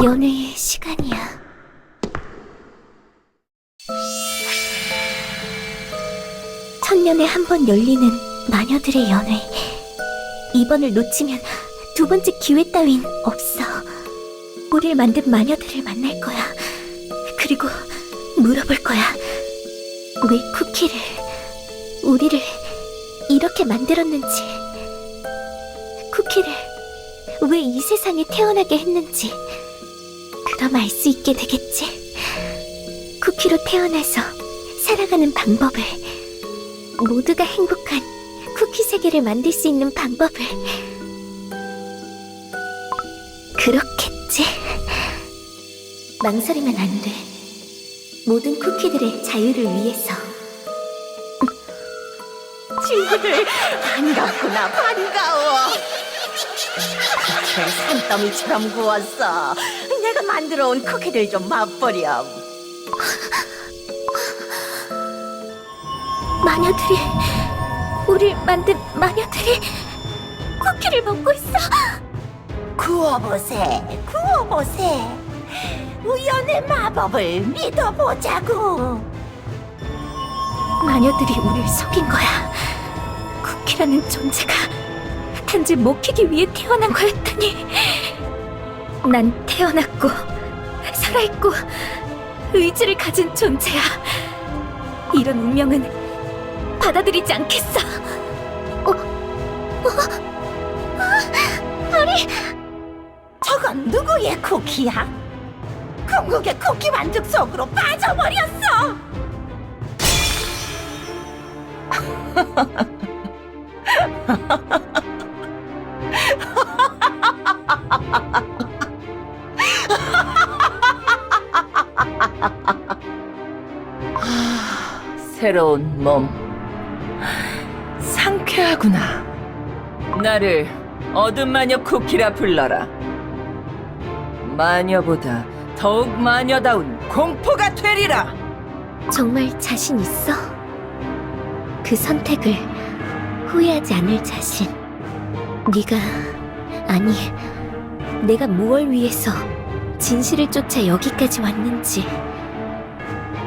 연애의 시간이야. 천년에 한 번 열리는 마녀들의 연회. 이번을 놓치면 두 번째 기회 따윈 없어. 우릴 만든 마녀들을 만날 거야. 그리고 물어볼 거야. 왜 쿠키를, 우리를 이렇게 만들었는지, 쿠키를 왜 이 세상에 태어나게 했는지. 그럼 알 수 있게 되겠지. 쿠키로 태어나서 살아가는 방법을, 모두가 행복한 쿠키 세계를 만들 수 있는 방법을. 그렇겠지. 망설이면 안 돼. 모든 쿠키들의 자유를 위해서. 친구들 반갑구나. 반가워. 쿠키를 산더미처럼 구웠어. 내가 만들어 온 쿠키들 좀 맛보렴. 마녀들이, 우릴 만든 마녀들이 쿠키를 먹고 있어. 구워보세. 구워보세. 우연의 마법을 믿어보자고. 마녀들이 우릴 속인 거야. 쿠키라는 존재가 단지 먹히기 위해 태어난 거였다니. 난 태어났고 살아있고 의지를 가진 존재야. 이런 운명은 받아들이지 않겠어. 아니, 저건 누구의 쿠키야? 궁극의 쿠키 만족 속으로 빠져버렸어. 새로운 몸, 상쾌하구나. 나를 어둠 마녀 쿠키라 불러라. 마녀보다 더욱 마녀다운 공포가 되리라. 정말 자신 있어? 그 선택을 후회하지 않을 자신. 네가, 아니, 내가 무엇을 위해서 진실을 쫓아 여기까지 왔는지,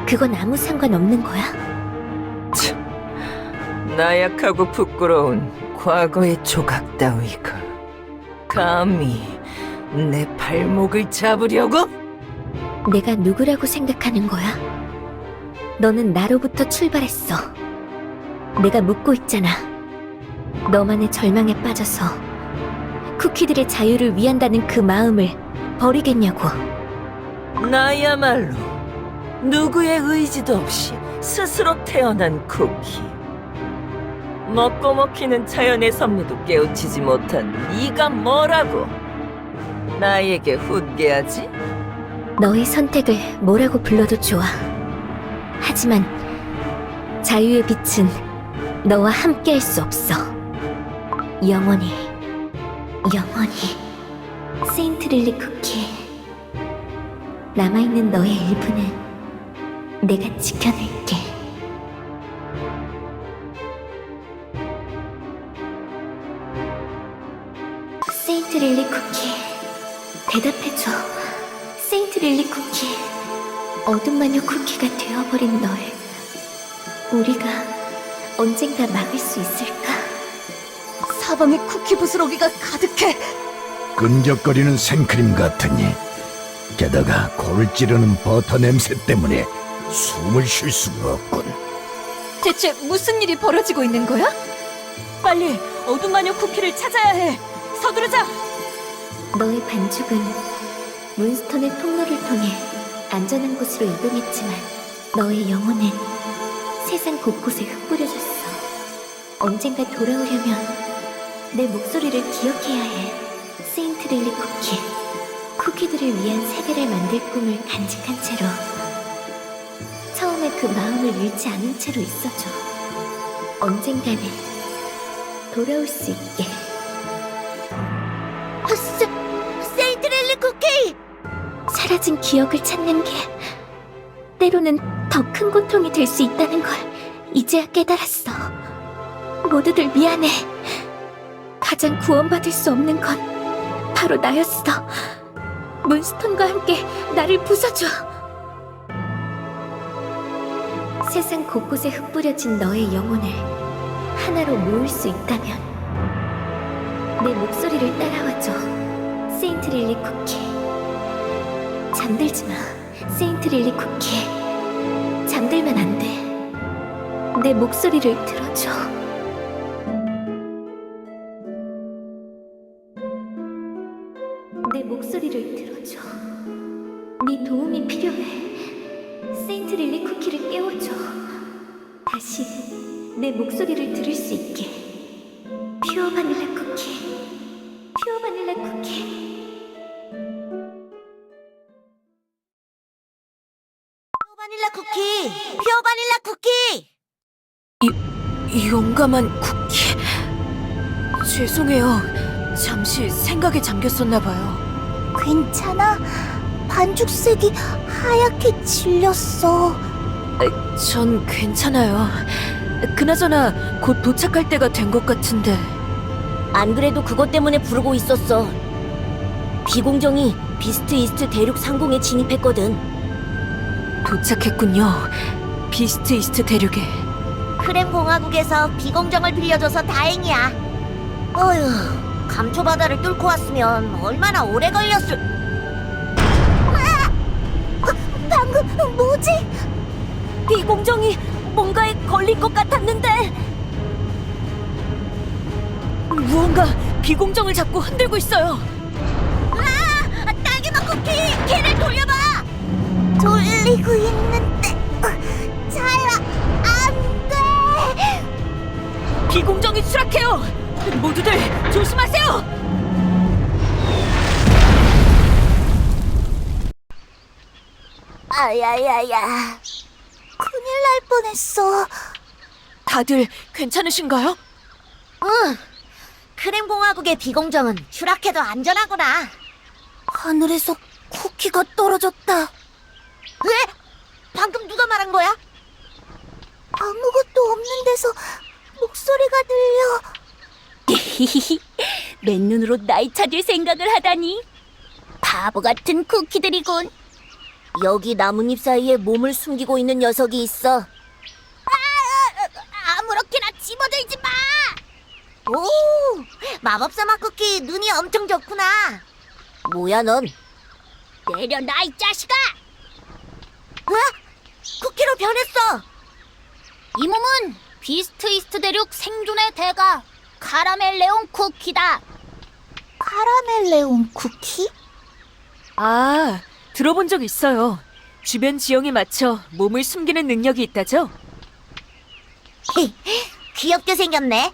그건 아무 상관없는 거야? 나약하고 부끄러운 과거의 조각 따위가 감히 내 발목을 잡으려고? 내가 누구라고 생각하는 거야? 너는 나로부터 출발했어. 내가 묻고 있잖아. 너만의 절망에 빠져서 쿠키들의 자유를 위한다는 그 마음을 버리겠냐고. 나야말로 누구의 의지도 없이 스스로 태어난 쿠키. 먹고 먹히는 자연의 섭리도 깨우치지 못한 네가 뭐라고 나에게 훈계하지? 너의 선택을 뭐라고 불러도 좋아. 하지만 자유의 빛은 너와 함께 할 수 없어. 영원히, 영원히. 세인트 릴리 쿠키. 남아있는 너의 일부는 내가 지켜낼게. 세인트 릴리 쿠키, 대답해줘. 세인트 릴리 쿠키, 어둠 마녀 쿠키가 되어버린 널 우리가 언젠가 막을 수 있을까? 사방에 쿠키 부스러기가 가득해. 끈적거리는 생크림 같으니, 게다가 코를 찌르는 버터 냄새 때문에 숨을 쉴 수가 없군. 대체 무슨 일이 벌어지고 있는 거야? 빨리 어둠 마녀 쿠키를 찾아야 해. 서두르자. 너의 반죽은 문스톤의 통로를 통해 안전한 곳으로 이동했지만 너의 영혼은 세상 곳곳에 흩뿌려졌어. 언젠가 돌아오려면 내 목소리를 기억해야 해. 세인트 릴리 쿠키. 쿠키들을 위한 세계를 만들 꿈을 간직한 채로, 처음에 그 마음을 잃지 않은 채로 있어줘. 언젠가는 돌아올 수 있게. 세인트 릴리 쿠키! 사라진 기억을 찾는 게 때로는 더 큰 고통이 될 수 있다는 걸 이제야 깨달았어. 모두들 미안해. 가장 구원받을 수 없는 건 바로 나였어. 문스톤과 함께 나를 부숴줘. 세상 곳곳에 흩뿌려진 너의 영혼을 하나로 모을 수 있다면 내 목소리를 따라와줘. 세인트 릴리 쿠키. 잠들지 마, 세인트 릴리 쿠키. 잠들면 안 돼. 내 목소리를 들어줘. 내 목소리를 들어줘. 네 도움이 필요해. 세인트 릴리 쿠키를 깨워줘. 다시 내 목소리를 들을 수 있게. 퓨어 바닐라 쿠키. 퓨어 바닐라 쿠키. 바닐라 쿠키! 퓨어 바닐라 쿠키! 용감한 쿠키. 죄송해요. 잠시 생각에 잠겼었나봐요. 괜찮아? 반죽색이 하얗게 질렸어. 전 괜찮아요. 그나저나 곧 도착할 때가 된 것 같은데. 안 그래도 그것 때문에 부르고 있었어. 비공정이 비스트 이스트 대륙 상공에 진입했거든. 도착했군요. 비스트 이스트 대륙에. 크렘 공화국에서 비공정을 빌려줘서 다행이야. 어휴, 감초 바다를 뚫고 왔으면 얼마나 오래 걸렸을. 방금 뭐지? 비공정이 뭔가에 걸린 것 같았는데. 무언가 비공정을 잡고 흔들고 있어요. 딸기맛 쿠키, 걔를 돌려봐. 돌리고 있는데 잘 안 돼. 비공정이 추락해요. 모두들 조심하세요. 아야야야, 큰일 날 뻔했어. 다들 괜찮으신가요? 응, 크렘 공화국의 비공정은 추락해도 안전하구나. 하늘에서 쿠키가 떨어졌다. 왜? 방금 누가 말한 거야? 아무것도 없는 데서 목소리가 들려. 맨눈으로 나이 찾을 생각을 하다니. 바보 같은 쿠키들이군. 여기 나뭇잎 사이에 몸을 숨기고 있는 녀석이 있어. 아무렇게나 집어들지 마. 오, 마법사 맛 쿠키 눈이 엄청 좋구나. 뭐야 넌? 내려놔 이 자식아. 쿠키로 변했어. 이 몸은 비스트 이스트 대륙 생존의 대가 카라멜레온 쿠키다. 카라멜레온 쿠키? 아, 들어본 적 있어요. 주변 지형에 맞춰 몸을 숨기는 능력이 있다죠? 귀엽게 생겼네.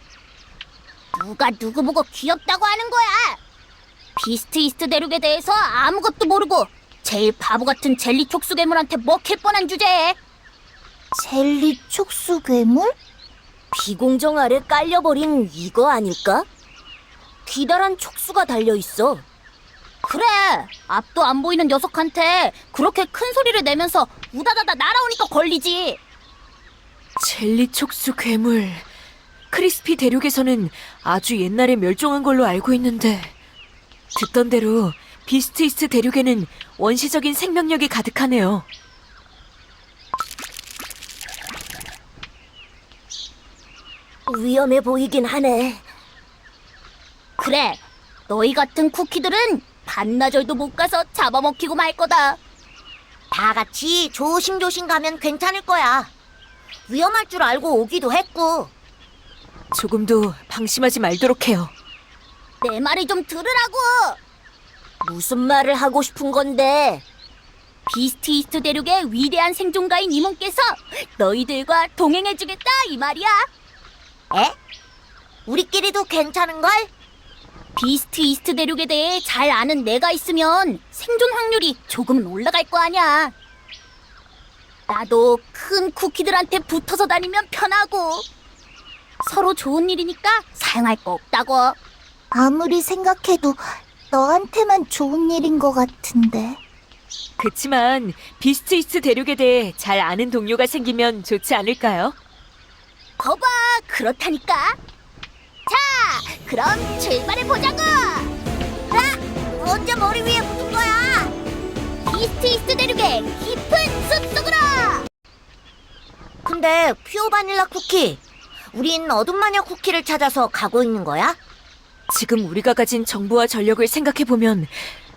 누가 누구 보고 귀엽다고 하는 거야? 비스트 이스트 대륙에 대해서 아무것도 모르고 제일 바보 같은 젤리 촉수 괴물한테 먹힐 뻔한 주제에. 젤리 촉수 괴물? 비공정 아래 깔려버린 이거 아닐까? 기다란 촉수가 달려있어. 그래, 앞도 안 보이는 녀석한테 그렇게 큰 소리를 내면서 우다다다 날아오니까 걸리지. 젤리 촉수 괴물. 크리스피 대륙에서는 아주 옛날에 멸종한 걸로 알고 있는데, 듣던 대로 비스트 이스트 대륙에는 원시적인 생명력이 가득하네요. 위험해 보이긴 하네. 그래, 너희 같은 쿠키들은 반나절도 못 가서 잡아먹히고 말 거다. 다 같이 조심조심 가면 괜찮을 거야. 위험할 줄 알고 오기도 했고. 조금도 방심하지 말도록 해요. 내 말을 좀 들으라고. 무슨 말을 하고 싶은 건데? 비스트 이스트 대륙의 위대한 생존가인 이모께서 너희들과 동행해주겠다 이 말이야. 에? 우리끼리도 괜찮은걸? 비스트 이스트 대륙에 대해 잘 아는 내가 있으면 생존 확률이 조금은 올라갈 거 아냐. 나도 큰 쿠키들한테 붙어서 다니면 편하고 서로 좋은 일이니까 사양할 거 없다고. 아무리 생각해도 너한테만 좋은 일인 것 같은데. 그치만 비스트 이스트 대륙에 대해 잘 아는 동료가 생기면 좋지 않을까요? 거봐, 그 그렇다니까. 자, 그럼 출발해보자고. 언제 머리 위에 묻은 거야? 비스트 대륙의 깊은 숲속으로. 근데 퓨어 바닐라 쿠키, 우린 어둠 마녀 쿠키를 찾아서 가고 있는 거야? 지금 우리가 가진 정보와 전력을 생각해보면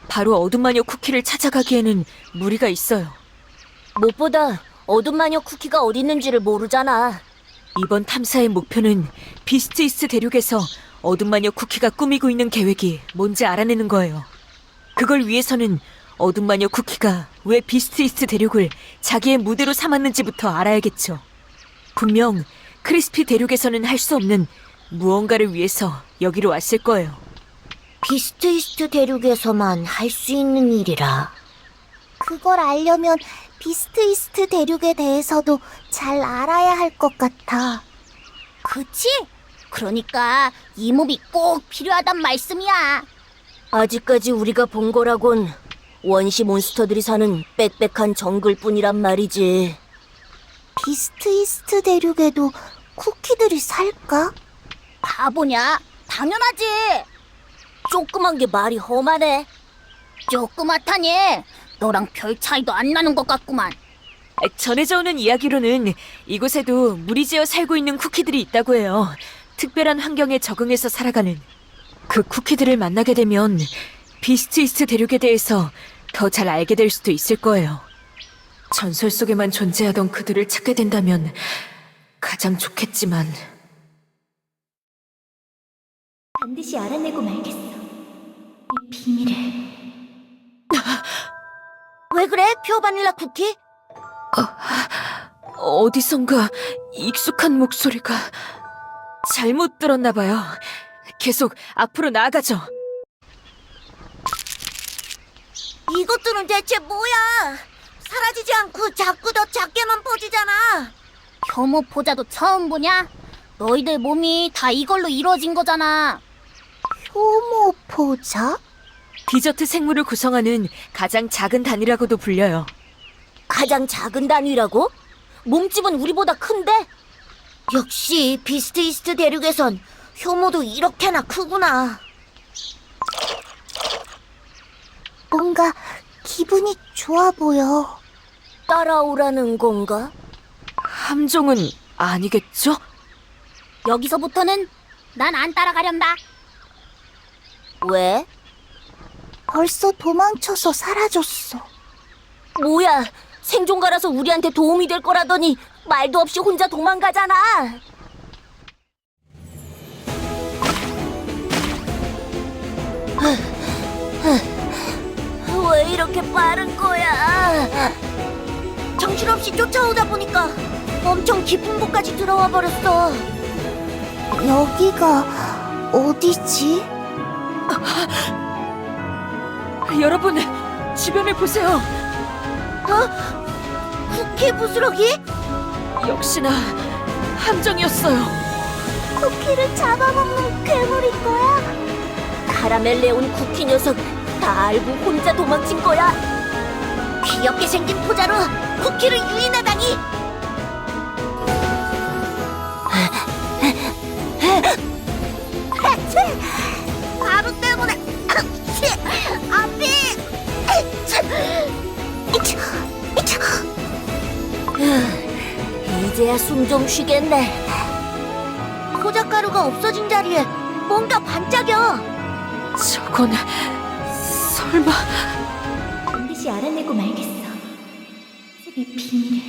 바로 어둠 마녀 쿠키를 찾아가기에는 무리가 있어요. 무엇보다 어둠 마녀 쿠키가 어디 있는지를 모르잖아. 이번 탐사의 목표는 비스트 이스트 대륙에서 어둠 마녀 쿠키가 꾸미고 있는 계획이 뭔지 알아내는 거예요. 그걸 위해서는 어둠 마녀 쿠키가 왜 비스트 이스트 대륙을 자기의 무대로 삼았는지부터 알아야겠죠. 분명 크리스피 대륙에서는 할 수 없는 무언가를 위해서 여기로 왔을 거예요. 비스트 이스트 대륙에서만 할 수 있는 일이라. 그걸 알려면 비스트 이스트 대륙에 대해서도 잘 알아야 할 것 같아. 그치? 그러니까 이 몸이 꼭 필요하단 말씀이야. 아직까지 우리가 본 거라곤 원시 몬스터들이 사는 빽빽한 정글뿐이란 말이지. 비스트 이스트 대륙에도 쿠키들이 살까? 바보냐? 당연하지. 조그만 게 말이 험하네. 조그맣다니. 너랑 별 차이도 안 나는 것 같구만. 전해져 오는 이야기로는 이곳에도 무리지어 살고 있는 쿠키들이 있다고 해요. 특별한 환경에 적응해서 살아가는. 그 쿠키들을 만나게 되면 비스트 이스트 대륙에 대해서 더 잘 알게 될 수도 있을 거예요. 전설 속에만 존재하던 그들을 찾게 된다면 가장 좋겠지만. 반드시 알아내고 말겠어. 이 비밀을. 왜 그래, 퓨어 바닐라 쿠키? 어디선가 익숙한 목소리가. 잘못 들었나 봐요. 계속 앞으로 나아가죠. 이것들은 대체 뭐야? 사라지지 않고 자꾸 더 작게만 퍼지잖아. 효모포자도 처음 보냐? 너희들 몸이 다 이걸로 이루어진 거잖아. 효모포자? 디저트 생물을 구성하는 가장 작은 단위라고도 불려요. 가장 작은 단위라고? 몸집은 우리보다 큰데? 역시 비스트 이스트 대륙에선 효모도 이렇게나 크구나. 뭔가 기분이 좋아 보여. 따라오라는 건가? 함정은 아니겠죠? 여기서부터는 난 안 따라가련다. 왜? 벌써 도망쳐서 사라졌어. 뭐야, 생존가라서 우리한테 도움이 될 거라더니 말도 없이 혼자 도망가잖아. 왜 이렇게 빠른 거야? 정신없이 쫓아오다 보니까 엄청 깊은 곳까지 들어와 버렸어. 여기가 어디지? 여러분, 주변을 보세요. 쿠키 부스러기? 역시나 함정이었어요. 쿠키를 잡아먹는 괴물인 거야? 카라멜레온 쿠키 녀석 다 알고 혼자 도망친 거야? 귀엽게 생긴 포자로 쿠키를 유인하다니! 바로 때문에 앞이 이제야 숨 좀 쉬겠네. 포자가루가 없어진 자리에 뭔가 반짝여. 저건 설마. 반드시 알아내고 말겠어. 이 비밀을.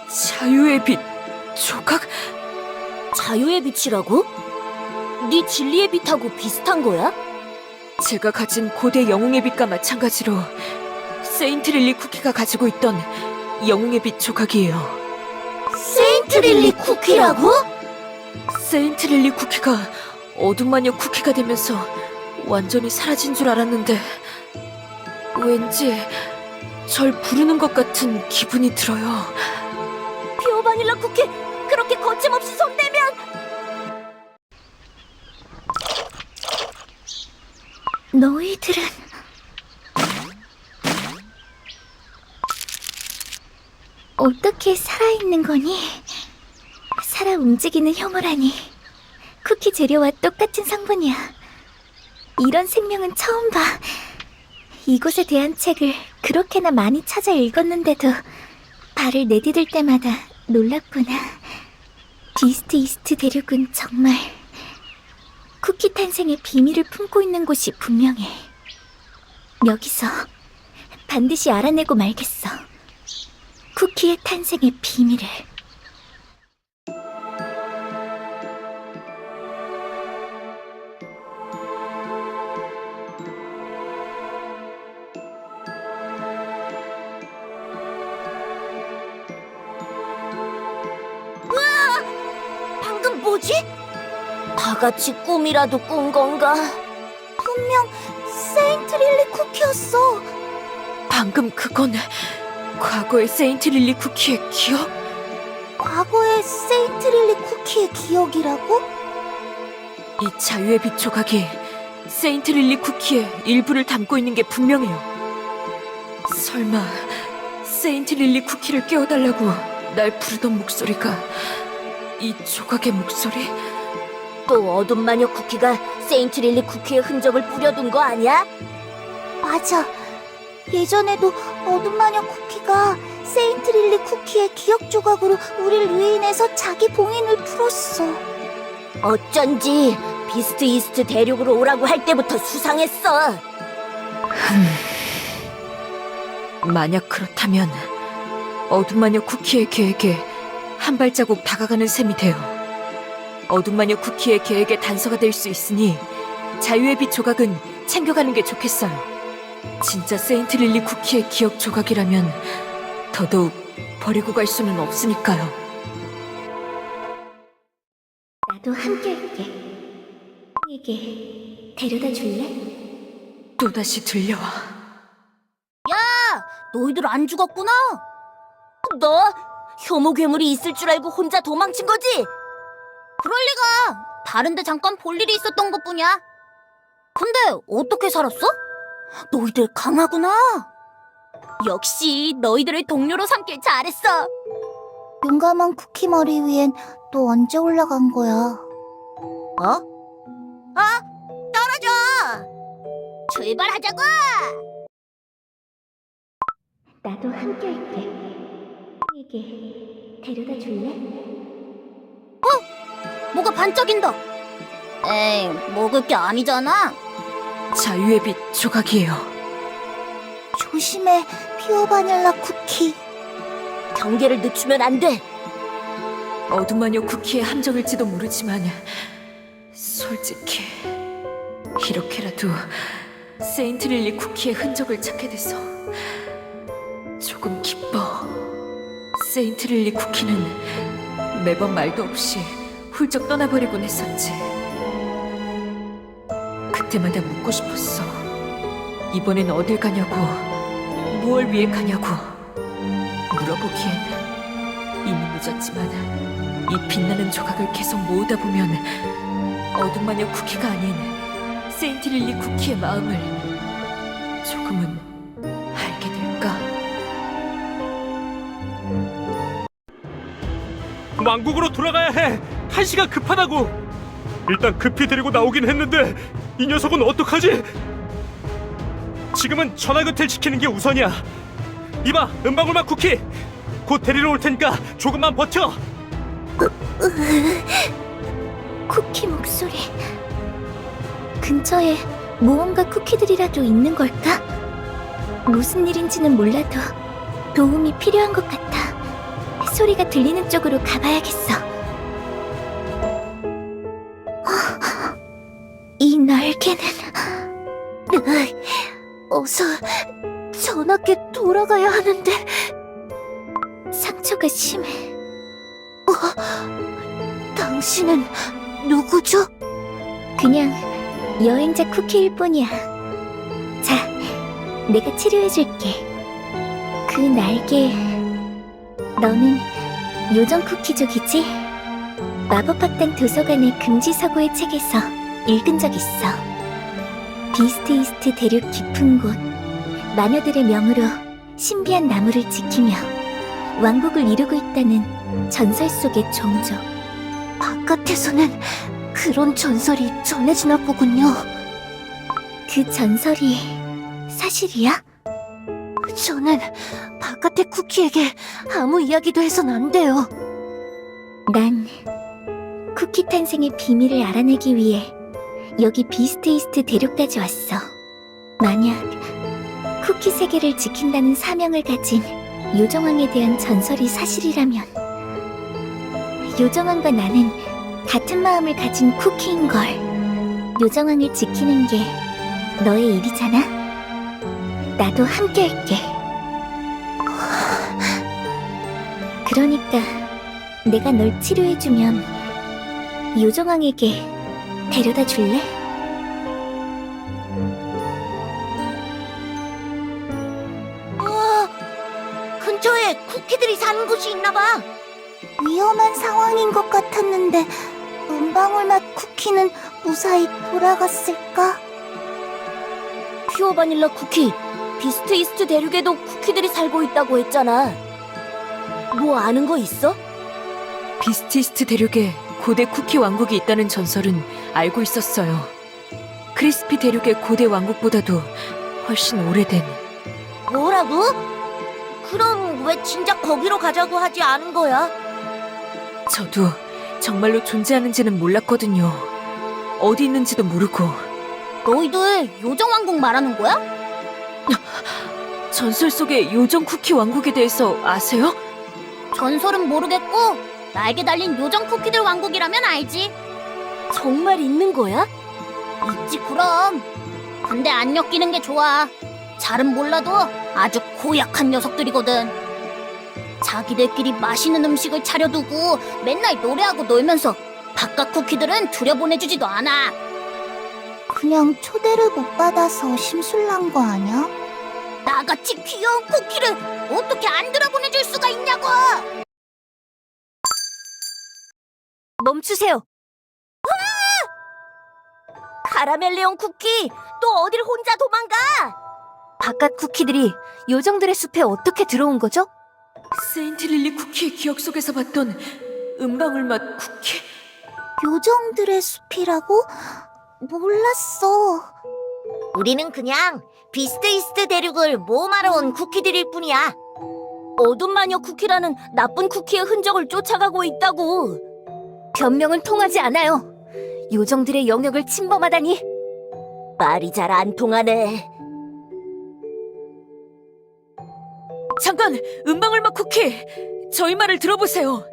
자유의 빛 조각? 자유의 빛이라고? 네 진리의 빛하고 비슷한 거야? 제가 가진 고대 영웅의 빛과 마찬가지로 세인트 릴리 쿠키가 가지고 있던 영웅의 빛 조각이에요. 세인트 릴리 쿠키라고? 세인트 릴리 쿠키가 어둠 마녀 쿠키가 되면서 완전히 사라진 줄 알았는데 왠지 절 부르는 것 같은 기분이 들어요. 퓨어 바닐라 쿠키 그렇게 거침없이 손대면 너희들은 어떻게 살아있는 거니? 살아 살아 움직이는 혐오라니. 쿠키 재료와 똑같은 성분이야. 이런 생명은 처음 봐. 이곳에 대한 책을 그렇게나 많이 찾아 읽었는데도 발을 내디딜 때마다 놀랍구나. 비스트 이스트 대륙은 정말 쿠키 탄생의 비밀을 품고 있는 곳이 분명해. 여기서 반드시 알아내고 말겠어. 쿠키의 탄생의 비밀을. 방금 뭐지? 다 같이 꿈이라도 꾼 건가? 분명 세인트 릴리 쿠키였어. 방금 그건 과거의 세인트 릴리 쿠키의 기억? 과거의 세인트 릴리 쿠키의 기억이라고? 이 자유의 빛 조각이 세인트 릴리 쿠키의 일부를 담고 있는 게 분명해요. 설마 세인트 릴리 쿠키를 깨워달라고 날 부르던 목소리가 이 조각의 목소리? 또 어둠 마녀 쿠키가 세인트 릴리 쿠키의 흔적을 뿌려둔 거 아니야? 맞아. 예전에도 어둠 마녀 쿠키가 세인트 릴리 쿠키의 기억 조각으로 우릴 유인해서 자기 봉인을 풀었어. 어쩐지 비스트 이스트 대륙으로 오라고 할 때부터 수상했어. 만약 그렇다면 어둠 마녀 쿠키의 계획에 한 발자국 다가가는 셈이 돼요. 어둠 마녀 쿠키의 계획의 단서가 될 수 있으니 자유의 빛 조각은 챙겨가는 게 좋겠어요. 진짜 세인트 릴리 쿠키의 기억 조각이라면 더더욱 버리고 갈 수는 없으니까요. 나도 함께 할게. 에게 데려다 줄래? 또다시 들려와. 너희들 안 죽었구나? 너 혐오 괴물이 있을 줄 알고 혼자 도망친 거지? 그럴 리가. 다른데 잠깐 볼 일이 있었던 것뿐이야. 근데 어떻게 살았어? 너희들 강하구나. 역시 너희들을 동료로 삼길 잘했어. 용감한 쿠키 머리 위엔 또 언제 올라간 거야? 떨어져! 출발하자고! 나도 함께 할게. 에게 데려다 줄래? 뭐가 반짝인다. 에이, 먹을 게 아니잖아. 자유의 빛 조각이에요. 조심해, 피오 바닐라 쿠키. 경계를 늦추면 안 돼. 어둠 마녀 쿠키의 함정일지도 모르지만 솔직히 이렇게라도 세인트 릴리 쿠키의 흔적을 찾게 돼서 조금 기뻐. 세인트 릴리 쿠키는 매번 말도 없이 훌쩍 떠나버리곤 했었지. 그때마다 묻고 싶었어. 이번엔 어딜 가냐고, 무얼 위해 가냐고. 물어보기엔 이미 늦었지만 이 빛나는 조각을 계속 모으다 보면 어둠 마녀 쿠키가 아닌 세인트 릴리 쿠키의 마음을 조금은 알게 될까? 왕국으로 돌아가야 해. 한시가 급하다고. 일단 급히 데리고 나오긴 했는데 이 녀석은 어떡하지? 지금은 전화 곁을 지키는 게 우선이야. 이봐, 은방울맛 쿠키. 곧 데리러 올 테니까 조금만 버텨. 쿠키 목소리. 근처에 무언가 쿠키들이라도 있는 걸까? 무슨 일인지는 몰라도 도움이 필요한 것 같아. 소리가 들리는 쪽으로 가봐야겠어. 이 날개는... 어서 전하께 돌아가야 하는데... 상처가 심해. 당신은 누구죠? 그냥 여행자 쿠키일 뿐이야. 자, 내가 치료해줄게. 그 날개... 너는 요정 쿠키족이지? 마법학당 도서관의 금지서고의 책에서 읽은 적 있어. 비스트 이스트 대륙 깊은 곳, 마녀들의 명으로 신비한 나무를 지키며 왕국을 이루고 있다는 전설 속의 종족. 바깥에서는 그런 전설이 전해지나 보군요. 그 전설이 사실이야? 저는 바깥의 쿠키에게 아무 이야기도 해선 안 돼요. 난 쿠키 탄생의 비밀을 알아내기 위해 여기 비스트이스트 대륙까지 왔어. 만약 쿠키 세계를 지킨다는 사명을 가진 요정왕에 대한 전설이 사실이라면 요정왕과 나는 같은 마음을 가진 쿠키인걸. 요정왕을 지키는 게 너의 일이잖아. 나도 함께 할게. 그러니까 내가 널 치료해주면 요정왕에게 데려다 줄래? 근처에 쿠키들이 사는 곳이 있나봐. 위험한 상황인 것 같았는데 은방울맛 쿠키는 무사히 돌아갔을까? 퓨어 바닐라 쿠키, 비스트 이스트 대륙에도 쿠키들이 살고 있다고 했잖아. 뭐 아는 거 있어? 비스티스트 대륙에 고대 쿠키 왕국이 있다는 전설은 알고 있었어요. 크리스피 대륙의 고대 왕국보다도 훨씬 오래된. 뭐라고? 그럼 왜 진작 거기로 가자고 하지 않은 거야? 저도 정말로 존재하는지는 몰랐거든요. 어디 있는지도 모르고. 너희들 요정왕국 말하는 거야? 전설 속의 요정 쿠키 왕국에 대해서 아세요? 전설은 모르겠고 날개 달린 요정 쿠키들 왕국이라면 알지. 정말 있는 거야? 있지 그럼. 근데 안 엮이는 게 좋아. 잘은 몰라도 아주 고약한 녀석들이거든. 자기들끼리 맛있는 음식을 차려두고 맨날 노래하고 놀면서 바깥 쿠키들은 들여보내주지도 않아. 그냥 초대를 못 받아서 심술난 거 아니야? 나같이 귀여운 쿠키를 어떻게 안 들여보내줄 수가 있냐고! 멈추세요. 카라멜레온 쿠키, 또 어딜 혼자 도망가? 바깥 쿠키들이 요정들의 숲에 어떻게 들어온 거죠? 세인트 릴리 쿠키의 기억 속에서 봤던 은방울맛 쿠키? 요정들의 숲이라고? 몰랐어. 우리는 그냥 비스트 이스트 대륙을 모험하러 온 쿠키들일 뿐이야. 어둠 마녀 쿠키라는 나쁜 쿠키의 흔적을 쫓아가고 있다고. 변명은 통하지 않아요. 요정들의 영역을 침범하다니. 말이 잘 안 통하네. 잠깐! 은방울맛 쿠키! 저희 말을 들어보세요.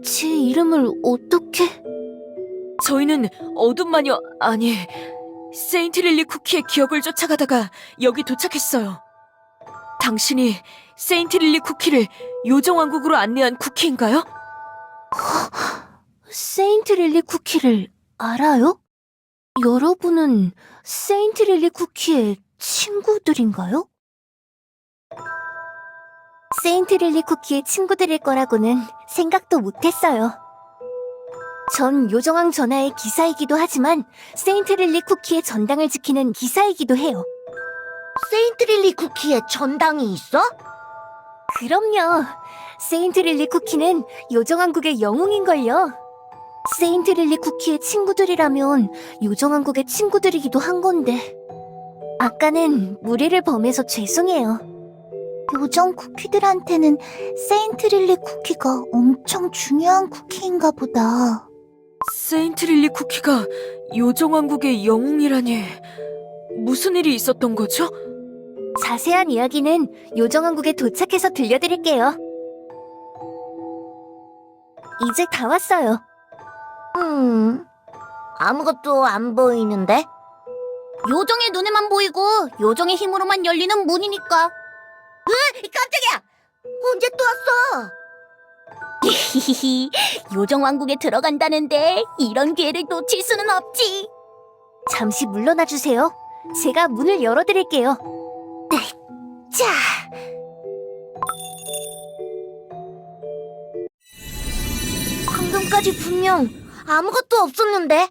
제 이름을 어떻게... 저희는 어둠 마녀, 아니, 세인트 릴리 쿠키의 기억을 쫓아가다가 여기 도착했어요. 당신이 세인트 릴리 쿠키를 요정왕국으로 안내한 쿠키인가요? 세인트 릴리 쿠키를 알아요? 여러분은 세인트 릴리 쿠키의 친구들인가요? 세인트 릴리 쿠키의 친구들일 거라고는 생각도 못했어요. 전 요정왕 전하의 기사이기도 하지만 세인트 릴리 쿠키의 전당을 지키는 기사이기도 해요. 세인트 릴리 쿠키의 전당이 있어? 그럼요. 세인트 릴리 쿠키는 요정왕국의 영웅인걸요. 세인트 릴리 쿠키의 친구들이라면 요정왕국의 친구들이기도 한 건데. 아까는 무리를 범해서 죄송해요. 요정 쿠키들한테는 세인트 릴리 쿠키가 엄청 중요한 쿠키인가 보다. 세인트 릴리 쿠키가 요정왕국의 영웅이라니... 무슨 일이 있었던 거죠? 자세한 이야기는 요정왕국에 도착해서 들려드릴게요. 이제 다 왔어요. 아무것도 안 보이는데? 요정의 눈에만 보이고 요정의 힘으로만 열리는 문이니까. 깜짝이야! 언제 또 왔어? 히히히, 요정왕국에 들어간다는데 이런 기회를 놓칠 수는 없지. 잠시 물러나 주세요. 제가 문을 열어드릴게요. 자. 방금까지 분명 아무것도 없었는데. 와,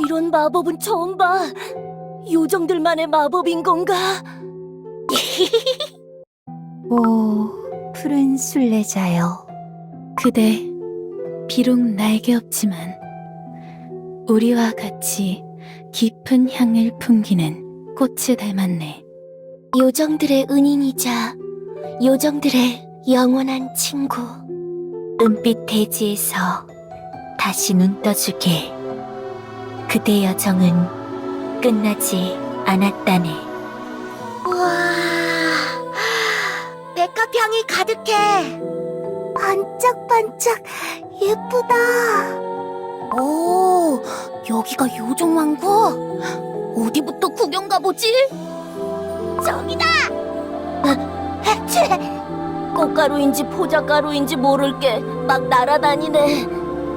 이런 마법은 처음 봐. 요정들만의 마법인 건가? 오, 푸른 순례자여. 그대, 비록 날개 없지만 우리와 같이 깊은 향을 풍기는 꽃을 닮았네. 요정들의 은인이자 요정들의 영원한 친구. 은빛 대지에서 다시 눈 떠주게. 그대 여정은 끝나지 않았다네. 우와, 백합향이 가득해. 반짝반짝 예쁘다. 오, 여기가 요정왕국? 어디부터 구경 가보지? 저기다! 해체! 꽃가루인지 포자가루인지 모를 게 막 날아다니네.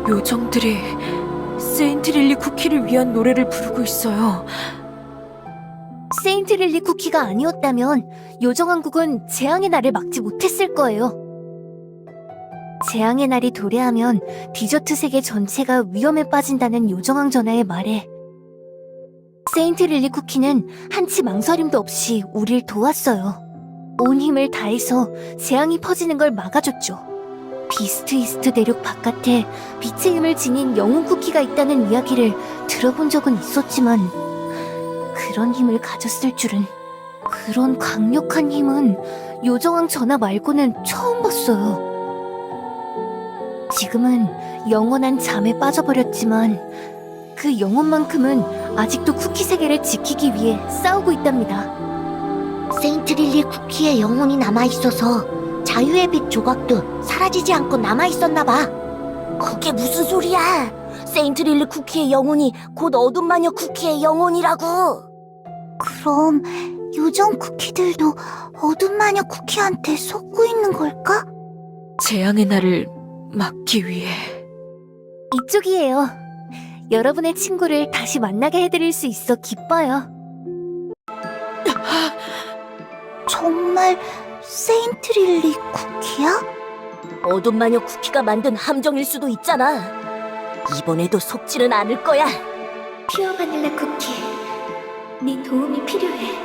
요정들이 세인트릴리 쿠키를 위한 노래를 부르고 있어요. 세인트릴리 쿠키가 아니었다면 요정왕국은 재앙의 날을 막지 못했을 거예요. 재앙의 날이 도래하면 디저트 세계 전체가 위험에 빠진다는 요정왕 전하의 말에 세인트릴리 쿠키는 한치 망설임도 없이 우릴 도왔어요. 온 힘을 다해서 재앙이 퍼지는 걸 막아줬죠. 비스트 이스트 대륙 바깥에 빛의 힘을 지닌 영웅 쿠키가 있다는 이야기를 들어본 적은 있었지만 그런 힘을 가졌을 줄은, 그런 강력한 힘은 요정왕 전하 말고는 처음 봤어요. 지금은 영원한 잠에 빠져버렸지만 그 영혼만큼은 아직도 쿠키 세계를 지키기 위해 싸우고 있답니다. 세인트릴리 쿠키의 영혼이 남아있어서 자유의 빛 조각도 사라지지 않고 남아있었나봐. 그게 무슨 소리야? 세인트릴리 쿠키의 영혼이 곧 어둠 마녀 쿠키의 영혼이라고. 그럼 요정 쿠키들도 어둠 마녀 쿠키한테 속고 있는 걸까? 재앙의 날을 막기 위해. 이쪽이에요. 여러분의 친구를 다시 만나게 해드릴 수 있어 기뻐요. 정말 세인트릴리 쿠키야? 어둠 마녀 쿠키가 만든 함정일 수도 있잖아. 이번에도 속지는 않을 거야. 퓨어 바닐라 쿠키, 네 도움이 필요해.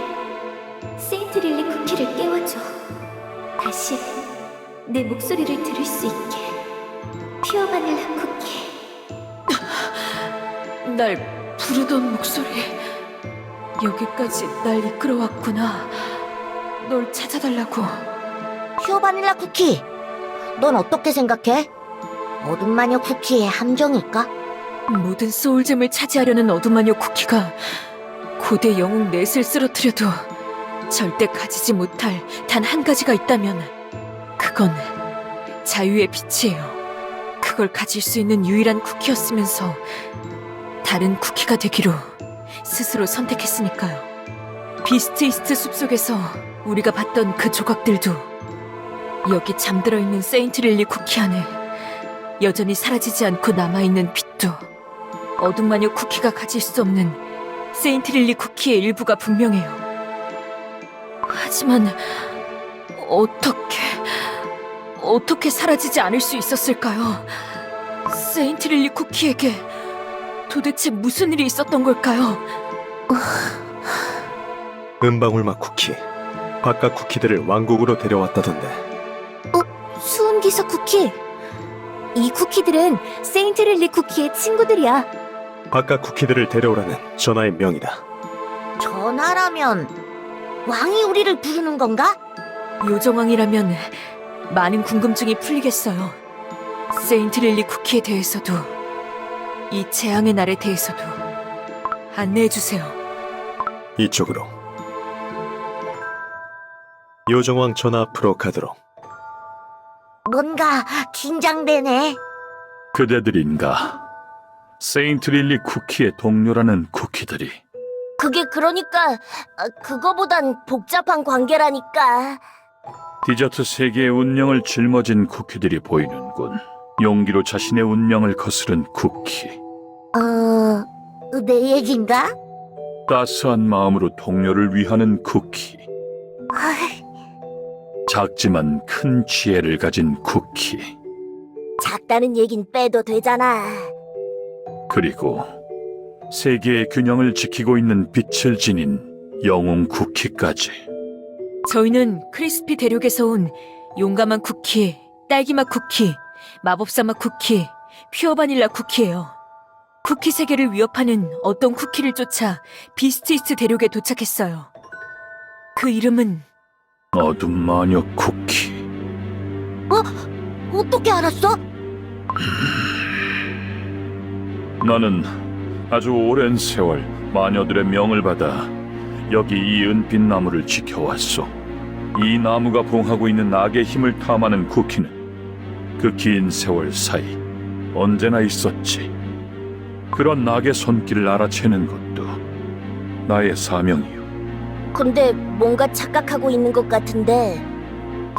세인트릴리 쿠키를 깨워줘. 다시 내 목소리를 들을 수 있게. 퓨어 바닐라 쿠키. 날 부르던 목소리. 여기까지 날 이끌어왔구나. 널 찾아달라고. 퓨어 바닐라 쿠키, 넌 어떻게 생각해? 어둠 마녀 쿠키의 함정일까? 모든 소울잼을 차지하려는 어둠마녀 쿠키가 고대 영웅 넷을 쓰러뜨려도 절대 가지지 못할 단 한 가지가 있다면 그건 자유의 빛이에요. 그걸 가질 수 있는 유일한 쿠키였으면서 다른 쿠키가 되기로 스스로 선택했으니까요. 비스트 이스트 숲속에서 우리가 봤던 그 조각들도 여기 잠들어 있는 세인트릴리 쿠키 안에 여전히 사라지지 않고 남아있는 빛도 어둠마녀 쿠키가 가질 수 없는 세인트릴리 쿠키의 일부가 분명해요. 하지만 어떻게 사라지지 않을 수 있었을까요? 세인트릴리 쿠키에게 도대체 무슨 일이 있었던 걸까요? 은방울맛 쿠키. 바깥 쿠키들을 왕국으로 데려왔다던데. 수은기사 쿠키. 이 쿠키들은 세인트릴리 쿠키의 친구들이야. 바깥 쿠키들을 데려오라는 전하의 명이다. 전하라면 왕이 우리를 부르는 건가? 요정왕이라면 많은 궁금증이 풀리겠어요. 세인트릴리 쿠키에 대해서도 이 재앙의 날에 대해서도 안내해주세요. 이쪽으로. 요정왕 전하 앞으로 가도록. 뭔가 긴장되네. 그대들인가? 세인트릴리 쿠키의 동료라는 쿠키들이. 그게 그러니까 그거보단 복잡한 관계라니까. 디저트 세계의 운명을 짊어진 쿠키들이 보이는군. 용기로 자신의 운명을 거스른 쿠키. 내 얘긴가? 따스한 마음으로 동료를 위하는 쿠키. 작지만 큰 지혜를 가진 쿠키. 작다는 얘긴 빼도 되잖아. 그리고 세계의 균형을 지키고 있는 빛을 지닌 영웅 쿠키까지. 저희는 크리스피 대륙에서 온 용감한 쿠키, 딸기맛 쿠키, 마법사막 쿠키, 퓨어 바닐라 쿠키예요. 쿠키 세계를 위협하는 어떤 쿠키를 쫓아 비스티스트 대륙에 도착했어요. 그 이름은 어둠 마녀 쿠키. 어떻게 알았어? 나는 아주 오랜 세월 마녀들의 명을 받아 여기 이 은빛 나무를 지켜왔소. 이 나무가 봉하고 있는 악의 힘을 탐하는 쿠키는 그 긴 세월 사이 언제나 있었지. 그런 악의 손길을 알아채는 것도 나의 사명이요. 근데 뭔가 착각하고 있는 것 같은데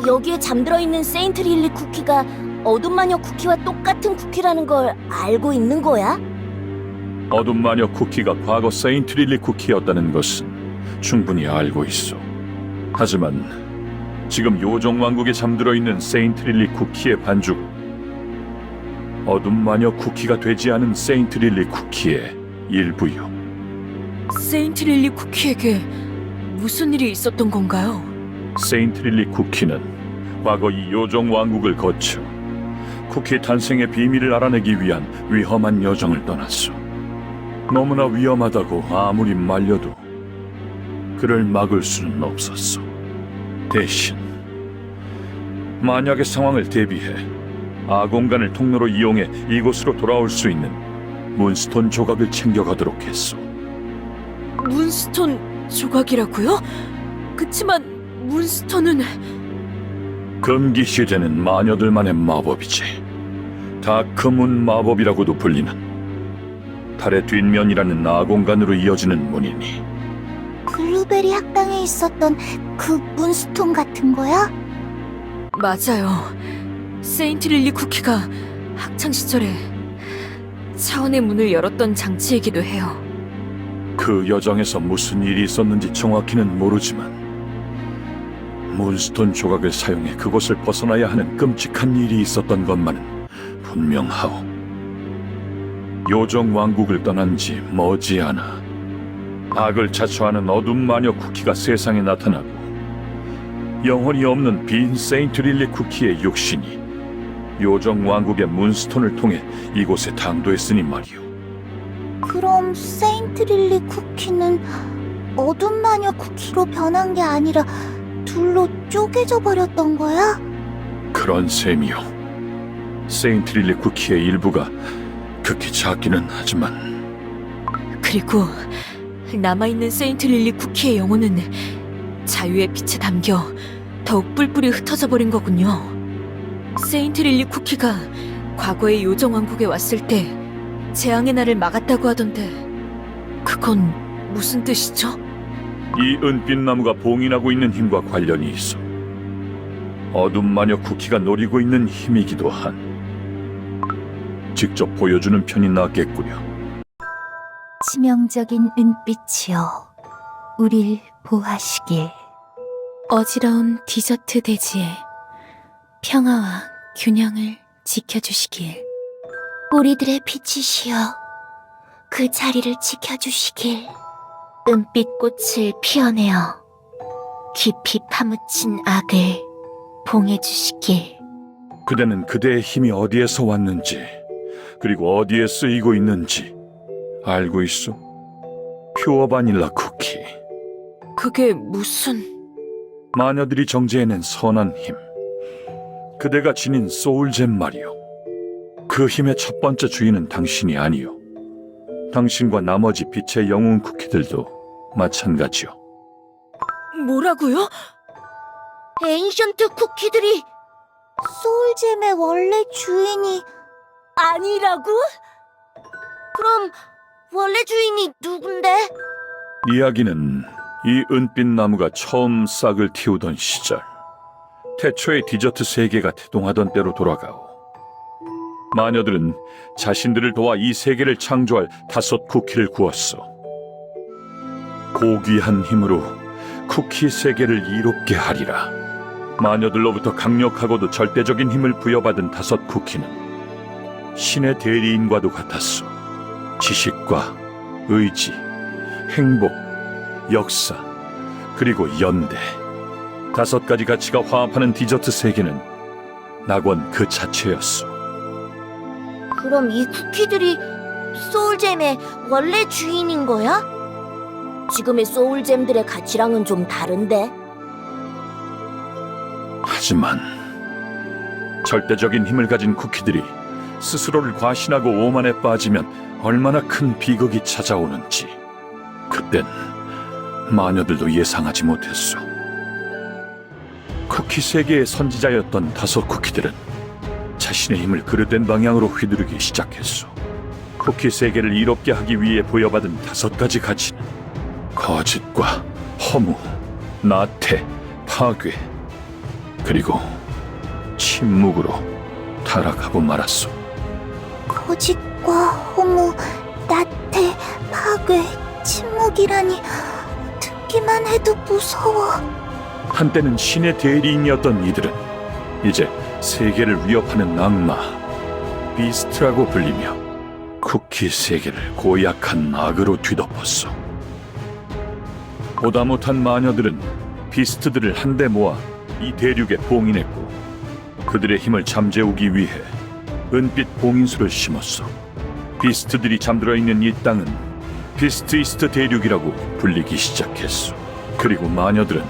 여기에 잠들어 있는 세인트 릴리 쿠키가 어둠 마녀 쿠키와 똑같은 쿠키라는 걸 알고 있는 거야? 어둠 마녀 쿠키가 과거 세인트 릴리 쿠키였다는 것은 충분히 알고 있어. 하지만 지금 요정 왕국에 잠들어 있는 세인트 릴리 쿠키의 반죽, 어둠 마녀 쿠키가 되지 않은 세인트 릴리 쿠키의 일부요. 세인트 릴리 쿠키에게 무슨 일이 있었던 건가요? 세인트 릴리 쿠키는 과거 이 요정 왕국을 거쳐 쿠키 탄생의 비밀을 알아내기 위한 위험한 여정을 떠났어. 너무나 위험하다고 아무리 말려도 그를 막을 수는 없었어. 대신 만약의 상황을 대비해 아공간을 통로로 이용해 이곳으로 돌아올 수 있는 문스톤 조각을 챙겨가도록 했어. 문스톤 조각이라고요? 그치만 문스톤은 금기 시대는 마녀들만의 마법이지. 다크문 마법이라고도 불리는 달의 뒷면이라는 아공간으로 이어지는 문이니 블루베리 학당에 있었던 그 문스톤 같은 거야? 맞아요. 세인트 릴리 쿠키가 학창 시절에 차원의 문을 열었던 장치이기도 해요. 그 여정에서 무슨 일이 있었는지 정확히는 모르지만 문스톤 조각을 사용해 그곳을 벗어나야 하는 끔찍한 일이 있었던 것만은 분명하오. 요정 왕국을 떠난 지 머지않아 악을 자초하는 어둠 마녀 쿠키가 세상에 나타나고 영혼이 없는 빈 세인트 릴리 쿠키의 육신이 요정 왕국의 문스톤을 통해 이곳에 당도했으니 말이오. 그럼 세인트 릴리 쿠키는 어둠 마녀 쿠키로 변한 게 아니라 둘로 쪼개져 버렸던 거야? 그런 셈이오. 세인트 릴리 쿠키의 일부가 극히 작기는 하지만 그리고 남아있는 세인트 릴리 쿠키의 영혼은 자유의 빛에 담겨 더욱 뿔뿔이 흩어져 버린 거군요. 세인트 릴리 쿠키가 과거의 요정 왕국에 왔을 때 재앙의 날을 막았다고 하던데 그건 무슨 뜻이죠? 이 은빛 나무가 봉인하고 있는 힘과 관련이 있어. 어둠 마녀 쿠키가 노리고 있는 힘이기도 한. 직접 보여주는 편이 낫겠구려. 치명적인 은빛이여, 우릴 보하시길. 어지러운 디저트 대지에 평화와 균형을 지켜주시길. 우리들의 빛이시여, 그 자리를 지켜주시길. 은빛 꽃을 피어내어 깊이 파묻힌 악을 봉해주시길. 그대는 그대의 힘이 어디에서 왔는지 그리고 어디에 쓰이고 있는지 알고 있어? 퓨어 바닐라 쿠키. 그게 무슨... 마녀들이 정제해낸 선한 힘. 그대가 지닌 소울잼 말이오. 그 힘의 첫 번째 주인은 당신이 아니오. 당신과 나머지 빛의 영웅 쿠키들도 마찬가지요. 뭐라고요? 엔션트 쿠키들이 소울잼의 원래 주인이 아니라고? 그럼 원래 주인이 누군데? 이야기는 이 은빛 나무가 처음 싹을 틔우던 시절, 태초의 디저트 세계가 태동하던 때로 돌아가오. 마녀들은 자신들을 도와 이 세계를 창조할 5 쿠키를 구웠어. 고귀한 힘으로 쿠키 세계를 이롭게 하리라. 마녀들로부터 강력하고도 절대적인 힘을 부여받은 5 쿠키는 신의 대리인과도 같았어. 지식과 의지, 행복, 역사, 그리고 연대. 5가지 가치가 화합하는 디저트 세계는 낙원 그 자체였소. 그럼 이 쿠키들이 소울잼의 원래 주인인 거야? 지금의 소울잼들의 가치랑은 좀 다른데? 하지만 절대적인 힘을 가진 쿠키들이 스스로를 과신하고 오만에 빠지면 얼마나 큰 비극이 찾아오는지 그땐 마녀들도 예상하지 못했소. 쿠키 세계의 선지자였던 5 쿠키들은 자신의 힘을 그릇된 방향으로 휘두르기 시작했소. 쿠키 세계를 이롭게 하기 위해 부여받은 5가지 가치는 거짓과 허무, 나태, 파괴, 그리고 침묵으로 타락하고 말았소. 거짓과 허무, 나태, 파괴, 침묵이라니 듣기만 해도 무서워. 한때는 신의 대리인이었던 이들은 이제 세계를 위협하는 악마, 비스트라고 불리며 쿠키 세계를 고약한 악으로 뒤덮었소. 보다 못한 마녀들은 비스트들을 한데 모아 이 대륙에 봉인했고 그들의 힘을 잠재우기 위해 은빛 봉인수를 심었소. 비스트들이 잠들어 있는 이 땅은 비스트 이스트 대륙이라고 불리기 시작했소. 그리고 마녀들은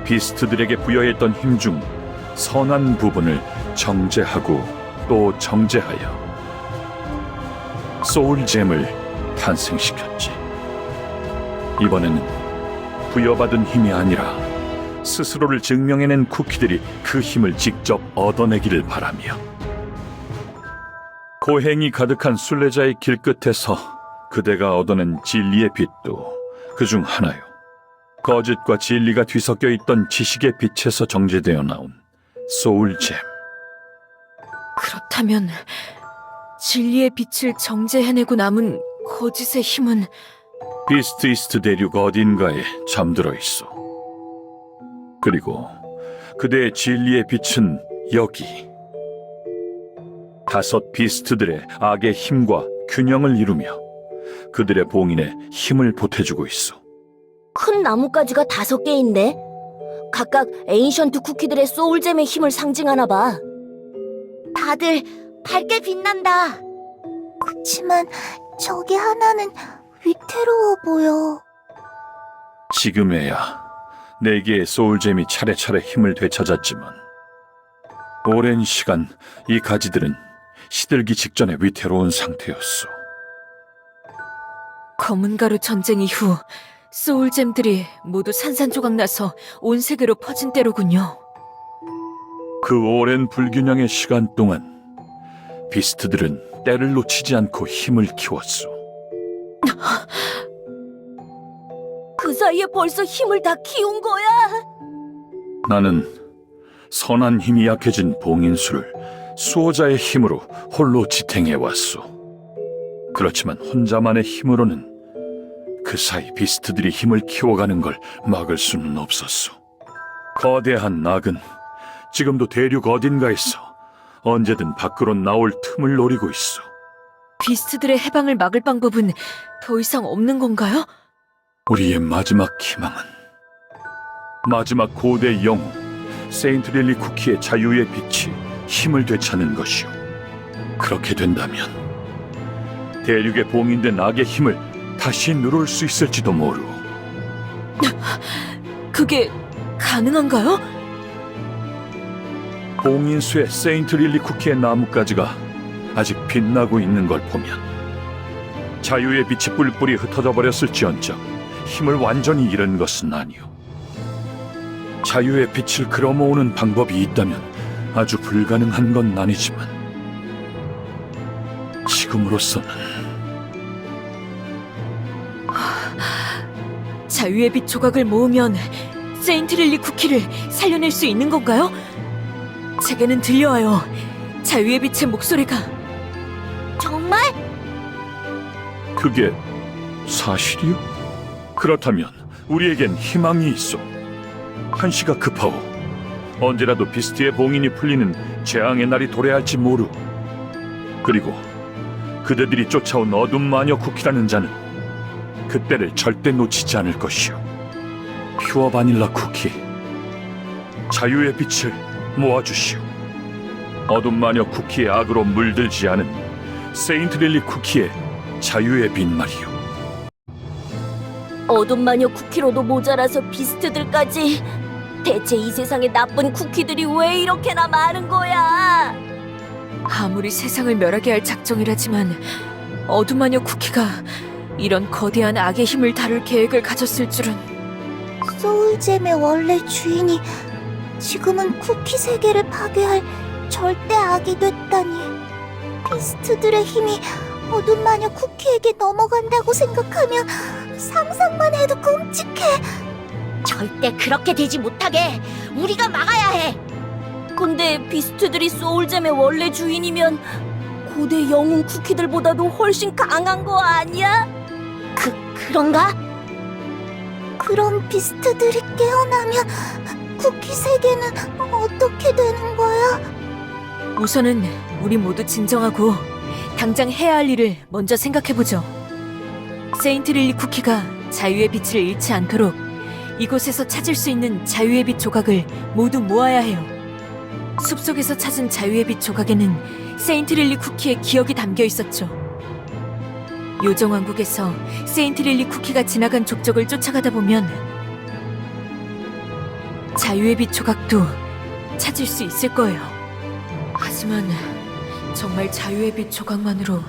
비스트들에게 부여했던 힘 중 선한 부분을 정제하고 또 정제하여 소울잼을 탄생시켰지. 이번에는 부여받은 힘이 아니라 스스로를 증명해낸 쿠키들이 그 힘을 직접 얻어내기를 바라며 고행이 가득한 순례자의 길끝에서 그대가 얻어낸 진리의 빛도 그중 하나요. 거짓과 진리가 뒤섞여 있던 지식의 빛에서 정제되어 나온 소울잼. 그렇다면 진리의 빛을 정제해내고 남은 거짓의 힘은 비스트 이스트 대륙 어딘가에 잠들어 있어. 그리고 그대의 진리의 빛은 여기. 5 비스트들의 악의 힘과 균형을 이루며 그들의 봉인에 힘을 보태주고 있어. 큰 나뭇가지가 5개인데? 각각 에인션트 쿠키들의 소울잼의 힘을 상징하나 봐. 다들 밝게 빛난다. 그치만 저기 하나는 위태로워 보여. 지금에야 4개의 소울잼이 차례차례 힘을 되찾았지만 오랜 시간 이 가지들은 시들기 직전에 위태로운 상태였어. 검은 가루 전쟁 이후 소울잼들이 모두 산산조각 나서 온 세계로 퍼진 때로군요. 그 오랜 불균형의 시간 동안 비스트들은 때를 놓치지 않고 힘을 키웠어. 그 사이에 벌써 힘을 다 키운 거야? 나는 선한 힘이 약해진 봉인수를 수호자의 힘으로 홀로 지탱해왔소. 그렇지만 혼자만의 힘으로는 그 사이 비스트들이 힘을 키워가는 걸 막을 수는 없었소. 거대한 낙은 지금도 대륙 어딘가에서 언제든 밖으로 나올 틈을 노리고 있어. 비스트들의 해방을 막을 방법은 더 이상 없는 건가요? 우리의 마지막 희망은 마지막 고대 영웅 세인트 릴리 쿠키의 자유의 빛이 힘을 되찾는 것이오. 그렇게 된다면 대륙에 봉인된 악의 힘을 다시 누를 수 있을지도 모르오. 그게 가능한가요? 봉인수의 세인트 릴리 쿠키의 나뭇가지가 아직 빛나고 있는 걸 보면 자유의 빛이 뿔뿔이 흩어져 버렸을지언정 힘을 완전히 잃은 것은 아니오. 자유의 빛을 끌어모으는 방법이 있다면 아주 불가능한 건 아니지만 지금으로서는 자유의 빛 조각을 모으면 세인트 릴리 쿠키를 살려낼 수 있는 건가요? 제게는 들려와요. 자유의 빛의 목소리가. 정말? 그게 사실이오? 그렇다면 우리에겐 희망이 있어. 한시가 급하오. 언제라도 비스트의 봉인이 풀리는 재앙의 날이 도래할지 모르. 그리고 그대들이 쫓아온 어둠 마녀 쿠키라는 자는 그때를 절대 놓치지 않을 것이오. 퓨어 바닐라 쿠키, 자유의 빛을 모아주시오. 어둠 마녀 쿠키의 악으로 물들지 않은 세인트 릴리 쿠키의 자유의 빛 말이요. 어둠 마녀 쿠키로도 모자라서 비스트들까지. 대체 이 세상에 나쁜 쿠키들이 왜 이렇게나 많은 거야? 아무리 세상을 멸하게 할 작정이라지만 어둠 마녀 쿠키가 이런 거대한 악의 힘을 다룰 계획을 가졌을 줄은. 소울잼의 원래 주인이 지금은 쿠키 세계를 파괴할 절대 악이 됐다니. 비스트들의 힘이 어둠 마녀 쿠키에게 넘어간다고 생각하면 상상만 해도 끔찍해. 절대 그렇게 되지 못하게 우리가 막아야 해. 근데 비스트들이 소울잼의 원래 주인이면 고대 영웅 쿠키들보다도 훨씬 강한 거 아니야? 그런가? 그럼 비스트들이 깨어나면 쿠키 세계는 어떻게 되는 거야? 우선은 우리 모두 진정하고 당장 해야 할 일을 먼저 생각해보죠. 세인트 릴리 쿠키가 자유의 빛을 잃지 않도록 이곳에서 찾을 수 있는 자유의 빛 조각을 모두 모아야 해요. 숲속에서 찾은 자유의 빛 조각에는 세인트 릴리 쿠키의 기억이 담겨 있었죠. 요정왕국에서 세인트 릴리 쿠키가 지나간 족적을 쫓아가다 보면 자유의 빛 조각도 찾을 수 있을 거예요. 하지만 정말 자유의 빛 조각만으로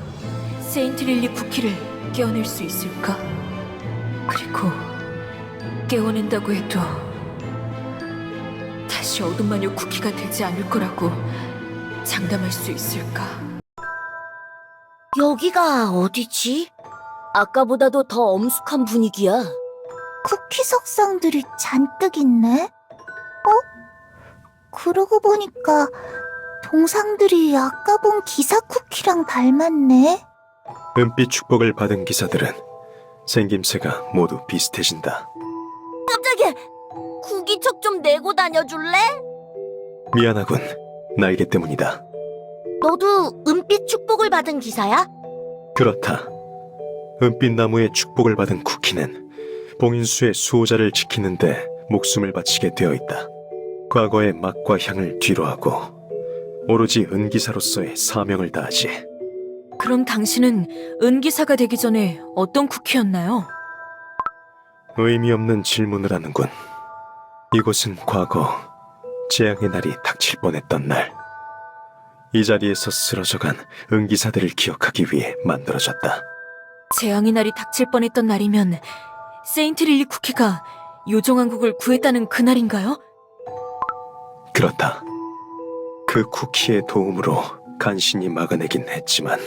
세인트 릴리 쿠키를 깨어낼 수 있을까? 그리고 깨어낸다고 해도 다시 어둠 마녀 쿠키가 되지 않을 거라고 장담할 수 있을까? 여기가 어디지? 아까보다도 더 엄숙한 분위기야. 쿠키 석상들이 잔뜩 있네? 그러고 보니까 동상들이 아까 본 기사 쿠키랑 닮았네. 은빛 축복을 받은 기사들은 생김새가 모두 비슷해진다. 깜짝이야! 구기척 좀 내고 다녀줄래? 미안하군. 날개 때문이다. 너도 은빛 축복을 받은 기사야? 그렇다. 은빛 나무의 축복을 받은 쿠키는 봉인수의 수호자를 지키는데 목숨을 바치게 되어 있다. 과거의 맛과 향을 뒤로하고 오로지 은기사로서의 사명을 다하지. 그럼 당신은 은기사가 되기 전에 어떤 쿠키였나요? 의미 없는 질문을 하는군. 이곳은 과거 재앙의 날이 닥칠 뻔했던 날, 이 자리에서 쓰러져간 은기사들을 기억하기 위해 만들어졌다. 재앙의 날이 닥칠 뻔했던 날이면 세인트 릴리 쿠키가 요정왕국을 구했다는 그날인가요? 그렇다. 그 쿠키의 도움으로 간신히 막아내긴 했지만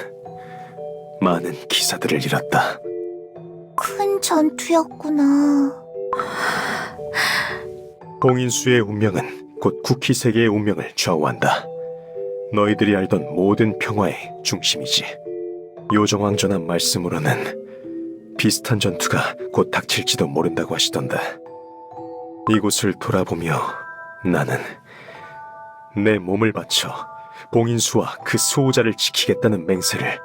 많은 기사들을 잃었다. 큰 전투였구나. 봉인수의 운명은 곧 쿠키 세계의 운명을 좌우한다. 너희들이 알던 모든 평화의 중심이지. 요정왕 전한 말씀으로는 비슷한 전투가 곧 닥칠지도 모른다고 하시던데. 이곳을 돌아보며 나는 내 몸을 바쳐 봉인수와 그 수호자를 지키겠다는 맹세를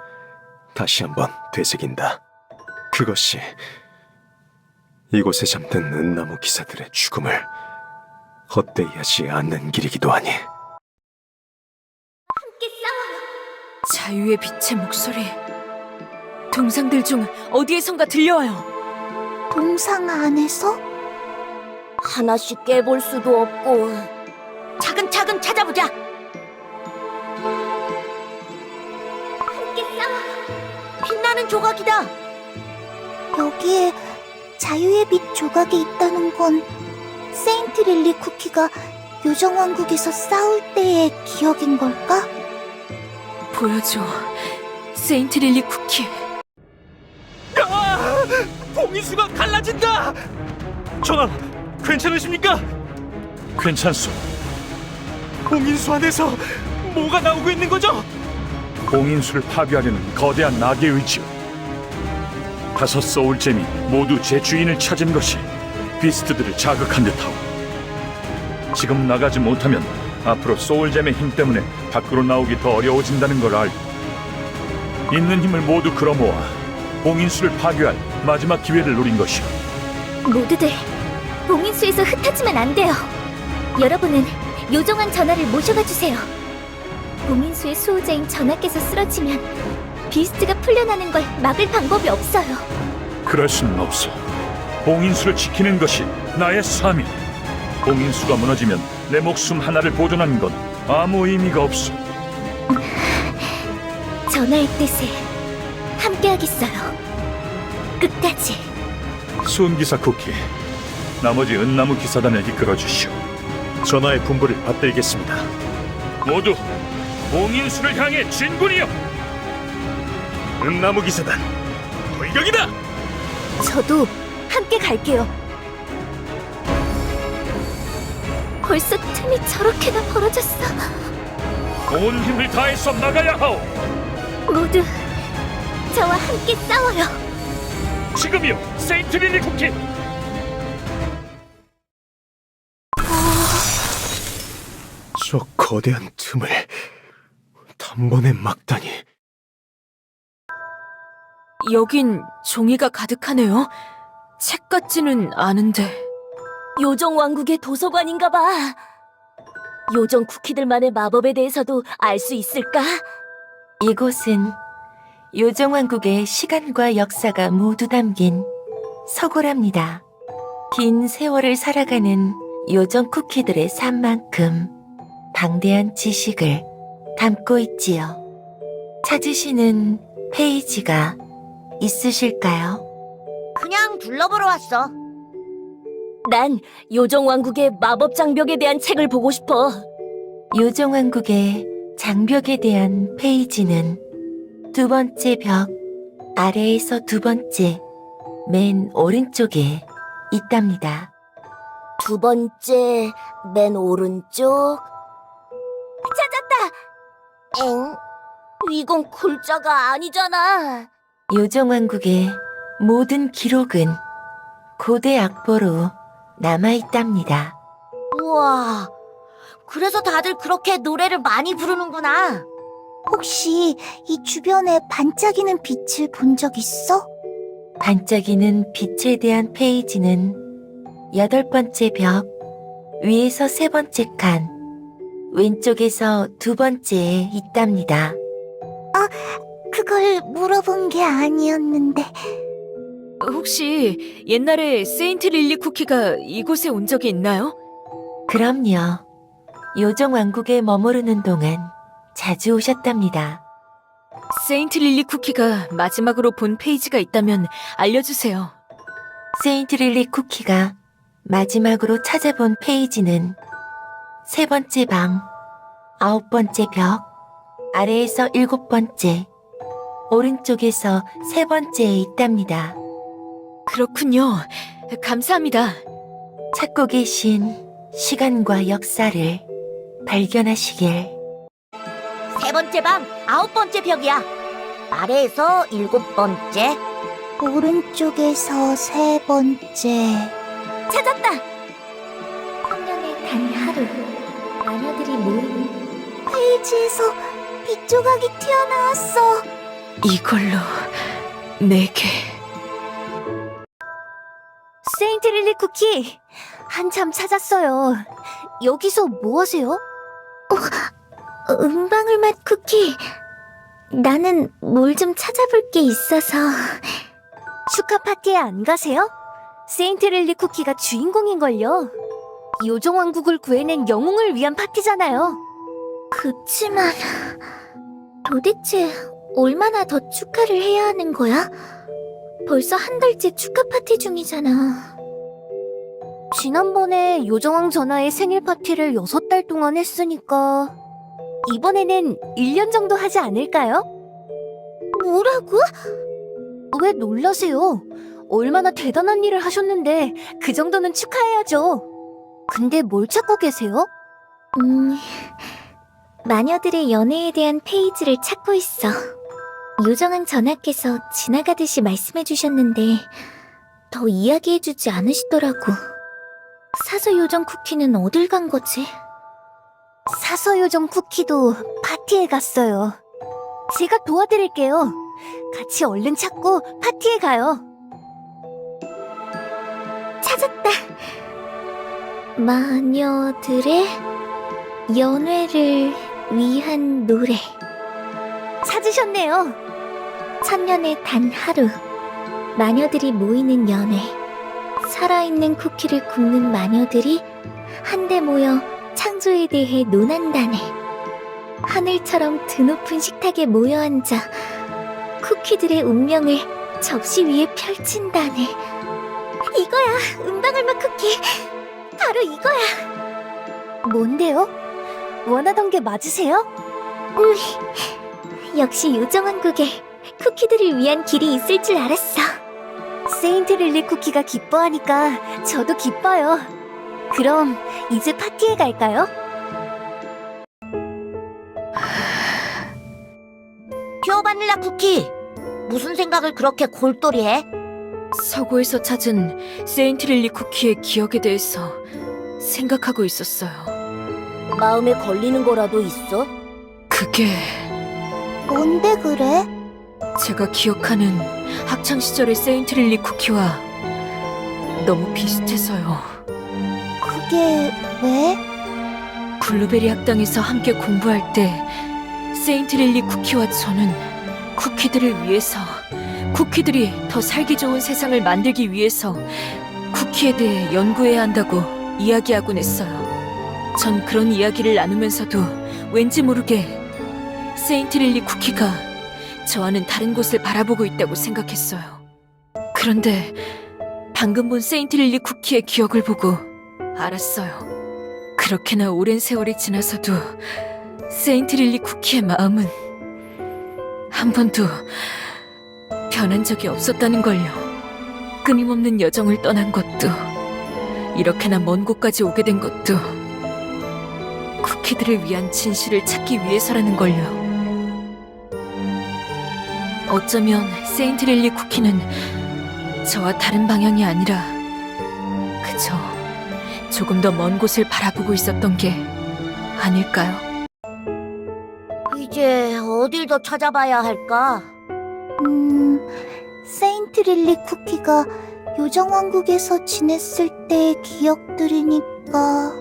다시 한번 되새긴다. 그것이 이곳에 잠든 은나무 기사들의 죽음을 헛되이 하지 않는 길이기도 하니. 자유의 빛의 목소리. 동상들 중 어디에선가 들려와요. 동상 안에서? 하나씩 깨볼 수도 없고. 차근차근 찾아보자. 함께 싸워. 빛나는 조각이다. 여기에 자유의 빛 조각이 있다는 건 세인트 릴리 쿠키가 요정왕국에서 싸울 때의 기억인 걸까? 보여줘, 세인트 릴리 쿠키. 봉인수가 갈라진다! 전하, 괜찮으십니까? 괜찮소. 봉인수 안에서 뭐가 나오고 있는 거죠? 봉인수를 파괴하려는 거대한 낙의 의지요. 5 소울잼이 모두 제 주인을 찾은 것이 비스트들을 자극한 듯하오. 지금 나가지 못하면 앞으로 소울잼의 힘 때문에 밖으로 나오기 더 어려워진다는 걸 알고 있는 힘을 모두 끌어모아 봉인수를 파괴할 마지막 기회를 노린 것이오. 모두들 봉인수에서 흩어지면 안 돼요. 여러분은 요정왕 전하를 모셔가 주세요. 봉인수의 수호자인 전하께서 쓰러지면 비스트가 풀려나는 걸 막을 방법이 없어요. 그럴 수는 없어. 봉인수를 지키는 것이 나의 사명. 봉인수가 무너지면 내 목숨 하나를 보존하는 건 아무 의미가 없어. 전하의 뜻에 함께하겠어요. 끝까지. 수은기사 쿠키, 나머지 은나무 기사단을 이끌어주시오. 전하의 분부를 받들겠습니다. 모두 봉인수를 향해 진군이여! 은나무 기사단 돌격이다! 저도 함께 갈게요. 벌써 틈이 저렇게나 벌어졌어. 온 힘을 다해서 나가야 하오. 모두 저와 함께 싸워요. 지금이요, 세인트 릴리 쿠키. 저 거대한 틈을 단번에 막다니. 여긴 종이가 가득하네요. 책 같지는 않은데. 요정 왕국의 도서관인가 봐. 요정 쿠키들만의 마법에 대해서도 알 수 있을까? 이곳은 요정왕국의 시간과 역사가 모두 담긴 서고랍니다. 긴 세월을 살아가는 요정 쿠키들의 삶만큼 방대한 지식을 담고 있지요. 찾으시는 페이지가 있으실까요? 그냥 둘러보러 왔어. 난 요정 왕국의 마법 장벽에 대한 책을 보고 싶어. 요정왕국의 장벽에 대한 페이지는 두 번째 벽 아래에서 두 번째 맨 오른쪽에 있답니다. 두 번째, 맨 오른쪽. 찾았다! 엥? 이건 글자가 아니잖아. 요정왕국의 모든 기록은 고대 악보로 남아있답니다. 우와, 그래서 다들 그렇게 노래를 많이 부르는구나. 혹시 이 주변에 반짝이는 빛을 본 적 있어? 반짝이는 빛에 대한 페이지는 여덟 번째 벽 위에서 세 번째 칸 왼쪽에서 두 번째에 있답니다. 그걸 물어본 게 아니었는데. 혹시 옛날에 세인트 릴리 쿠키가 이곳에 온 적이 있나요? 그럼요. 요정왕국에 머무르는 동안 자주 오셨답니다. 세인트 릴리 쿠키가 마지막으로 본 페이지가 있다면 알려주세요. 세인트 릴리 쿠키가 마지막으로 찾아본 페이지는 세 번째 방, 아홉 번째 벽, 아래에서 일곱 번째, 오른쪽에서 세 번째에 있답니다. 그렇군요. 감사합니다. 찾고 계신 시간과 역사를 발견하시길. 세 번째 방, 아홉 번째 벽이야. 아래에서 일곱 번째. 오른쪽에서 세 번째. 찾았다! 학년의 단 하루, 마녀들이 모이는 페이지에서 빛 조각이 튀어나왔어. 이걸로 내게. 세인트 릴리 쿠키, 한참 찾았어요. 여기서 뭐 하세요? 은방울맛 쿠키. 나는 뭘 좀 찾아볼 게 있어서. 축하 파티에 안 가세요? 세인트 릴리 쿠키가 주인공인걸요. 요정왕국을 구해낸 영웅을 위한 파티잖아요. 그치만 도대체 얼마나 더 축하를 해야 하는 거야? 벌써 한 달째 축하 파티 중이잖아. 지난번에 요정왕 전하의 생일 파티를 6달 동안 했으니까 이번에는 1년 정도 하지 않을까요? 뭐라고? 왜 놀라세요? 얼마나 대단한 일을 하셨는데 그 정도는 축하해야죠. 근데 뭘 찾고 계세요? 마녀들의 연애에 대한 페이지를 찾고 있어. 요정왕 전하께서 지나가듯이 말씀해주셨는데 더 이야기해주지 않으시더라고. 사서 요정 쿠키는 어딜 간 거지? 사서 요정 쿠키도 파티에 갔어요. 제가 도와드릴게요. 같이 얼른 찾고 파티에 가요. 찾았다. 마녀들의 연회를 위한 노래. 찾으셨네요. 천년의 단 하루. 마녀들이 모이는 연회. 살아있는 쿠키를 굽는 마녀들이 한데 모여 창조에 대해 논한다네. 하늘처럼 드높은 식탁에 모여 앉아 쿠키들의 운명을 접시 위에 펼친다네. 이거야, 은방울맛 쿠키. 바로 이거야. 뭔데요? 원하던 게 맞으세요? 역시 요정왕국에 쿠키들을 위한 길이 있을 줄 알았어. 세인트 릴리 쿠키가 기뻐하니까 저도 기뻐요. 그럼 이제 파티에 갈까요? 퓨어 바닐라 쿠키. 무슨 생각을 그렇게 골똘히 해? 서고에서 찾은 세인트릴리 쿠키의 기억에 대해서 생각하고 있었어요. 마음에 걸리는 거라도 있어? 그게 뭔데 그래? 제가 기억하는 학창시절의 세인트릴리 쿠키와 너무 비슷해서요. 그게 왜? 블루베리 학당에서 함께 공부할 때 세인트릴리 쿠키와 저는 쿠키들을 위해서, 쿠키들이 더 살기 좋은 세상을 만들기 위해서 쿠키에 대해 연구해야 한다고 이야기하곤 했어요. 전 그런 이야기를 나누면서도 왠지 모르게 세인트릴리 쿠키가 저와는 다른 곳을 바라보고 있다고 생각했어요. 그런데 방금 본 세인트릴리 쿠키의 기억을 보고 알았어요. 그렇게나 오랜 세월이 지나서도 세인트릴리 쿠키의 마음은 한 번도 변한 적이 없었다는 걸요. 끊임없는 여정을 떠난 것도, 이렇게나 먼 곳까지 오게 된 것도 쿠키들을 위한 진실을 찾기 위해서라는 걸요. 어쩌면 세인트릴리 쿠키는 저와 다른 방향이 아니라 그저 조금 더 먼 곳을 바라보고 있었던 게 아닐까요? 이제 어딜 더 찾아봐야 할까? 세인트 릴리 쿠키가 요정왕국에서 지냈을 때의 기억들이니까.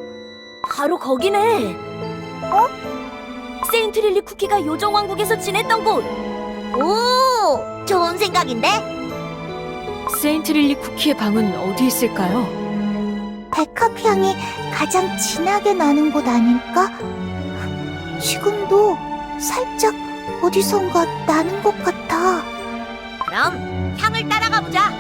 바로 거기네. 세인트 릴리 쿠키가 요정왕국에서 지냈던 곳. 오, 좋은 생각인데? 세인트릴리 쿠키의 방은 어디 있을까요? 백합 향이 가장 진하게 나는 곳 아닐까? 지금도 살짝 어디선가 나는 것 같아. 그럼 향을 따라가 보자.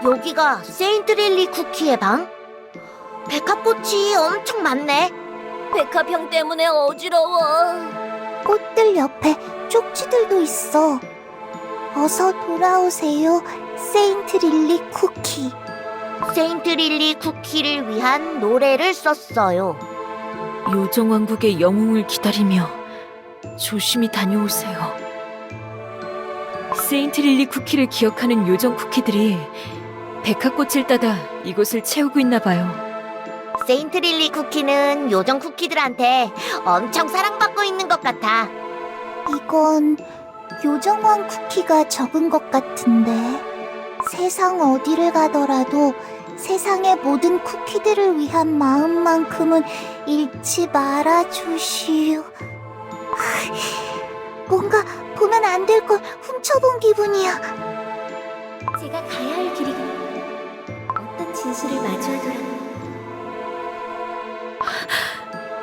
여기가 세인트 릴리 쿠키의 방? 백합꽃이 엄청 많네. 백합향 때문에 어지러워. 꽃들 옆에 쪽지들도 있어. 어서 돌아오세요, 세인트 릴리 쿠키. 세인트 릴리 쿠키를 위한 노래를 썼어요. 요정왕국의 영웅을 기다리며 조심히 다녀오세요. 세인트릴리 쿠키를 기억하는 요정 쿠키들이 백합꽃을 따다 이곳을 채우고 있나 봐요. 세인트 릴리 쿠키는 요정 쿠키들한테 엄청 사랑받고 있는 것 같아. 이건 요정왕 쿠키가 적은 것 같은데. 세상 어디를 가더라도 세상의 모든 쿠키들을 위한 마음만큼은 잃지 말아주시오. 뭔가 보면 안 될 걸 훔쳐본 기분이야. 제가 가야 할 길이군요. 어떤 진실을 마주하더라도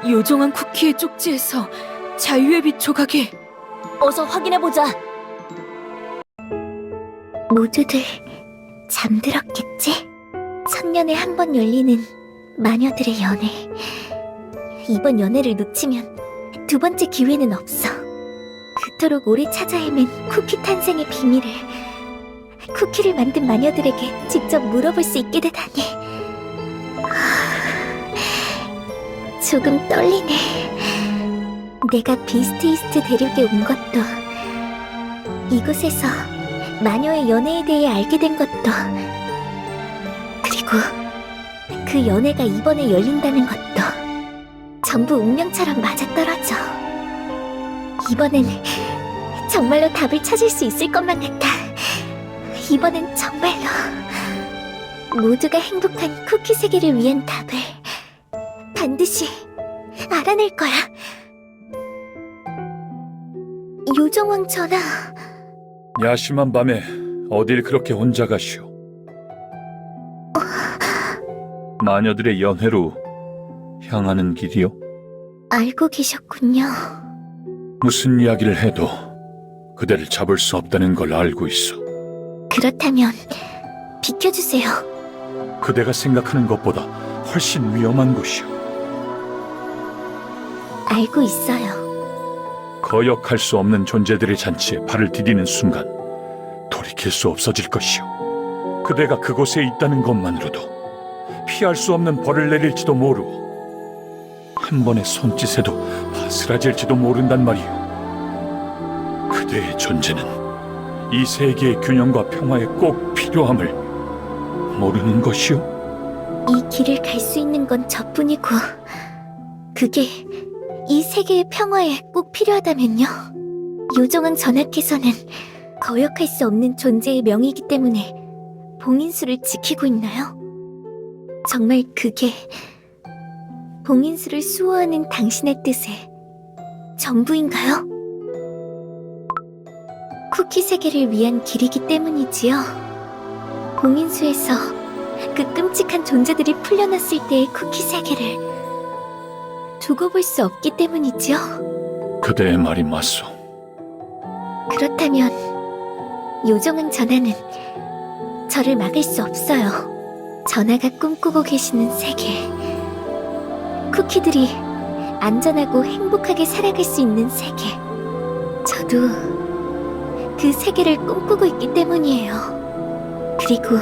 요정한 쿠키의 쪽지에서 자유의 빛 조각이. 어서 확인해보자. 모두들 잠들었겠지? 천년에 한 번 열리는 마녀들의 연애. 이번 연애를 놓치면 두 번째 기회는 없어. 그토록 오래 찾아 헤맨 쿠키 탄생의 비밀을 쿠키를 만든 마녀들에게 직접 물어볼 수 있게 되다니. 조금 떨리네. 내가 비스트이스트 대륙에 온 것도, 이곳에서 마녀의 연애에 대해 알게 된 것도, 그리고 그 연애가 이번에 열린다는 것도 전부 운명처럼 맞아떨어져. 이번엔 정말로 답을 찾을 수 있을 것만 같아. 이번엔 정말로 모두가 행복한 쿠키 세계를 위한 답을 반드시 알아낼 거야. 요정왕 전하, 야심한 밤에 어딜 그렇게 혼자 가시오? 마녀들의 연회로 향하는 길이요? 알고 계셨군요. 무슨 이야기를 해도 그대를 잡을 수 없다는 걸 알고 있어. 그렇다면 비켜주세요. 그대가 생각하는 것보다 훨씬 위험한 곳이오. 알고 있어요. 거역할 수 없는 존재들의 잔치에 발을 디디는 순간 돌이킬 수 없어질 것이오. 그대가 그곳에 있다는 것만으로도 피할 수 없는 벌을 내릴지도 모르고 한 번의 손짓에도 바스라질지도 모른단 말이오. 그대의 존재는 이 세계의 균형과 평화에 꼭 필요함을 모르는 것이오. 이 길을 갈 수 있는 건 저뿐이고 그게 이 세계의 평화에 꼭 필요하다면요. 요정왕 전하께서는 거역할 수 없는 존재의 명이기 때문에 봉인수를 지키고 있나요? 정말 그게 봉인수를 수호하는 당신의 뜻의 전부인가요? 쿠키 세계를 위한 길이기 때문이지요. 봉인수에서 그 끔찍한 존재들이 풀려났을 때의 쿠키 세계를 두고 볼 수 없기 때문이지요. 그대의 말이 맞소. 그렇다면 요정왕 전하는 저를 막을 수 없어요. 전하가 꿈꾸고 계시는 세계, 쿠키들이 안전하고 행복하게 살아갈 수 있는 세계, 저도 그 세계를 꿈꾸고 있기 때문이에요. 그리고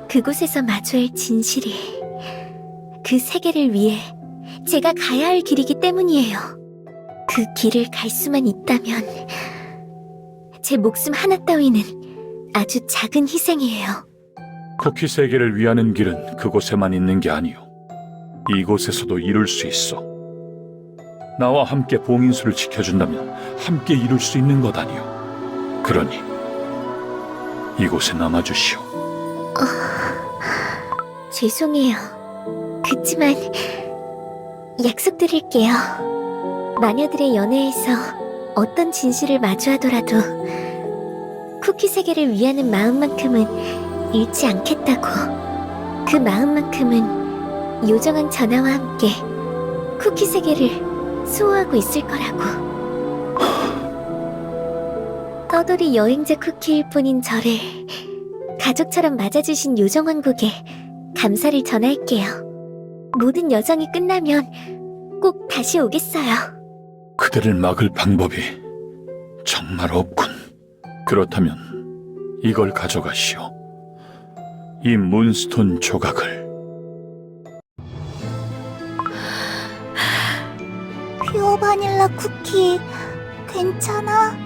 그곳에서 마주할 진실이 그 세계를 위해 제가 가야 할 길이기 때문이에요. 그 길을 갈 수만 있다면 제 목숨 하나 따위는 아주 작은 희생이에요. 쿠키 세계를 위하는 길은 그곳에만 있는 게 아니오. 이곳에서도 이룰 수 있어. 나와 함께 봉인수를 지켜준다면 함께 이룰 수 있는 것 아니오. 그러니 이곳에 남아주시오. 죄송해요. 그치만 약속드릴게요. 마녀들의 연회에서 어떤 진실을 마주하더라도 쿠키 세계를 위하는 마음만큼은 잃지 않겠다고. 그 마음만큼은 요정왕 전하와 함께 쿠키 세계를 수호하고 있을 거라고. 떠돌이 여행자 쿠키일 뿐인 저를 가족처럼 맞아주신 요정왕국에 감사를 전할게요. 모든 여정이 끝나면 꼭 다시 오겠어요. 그대를 막을 방법이 정말 없군. 그렇다면 이걸 가져가시오. 이 문스톤 조각을. 퓨어 바닐라 쿠키 괜찮아?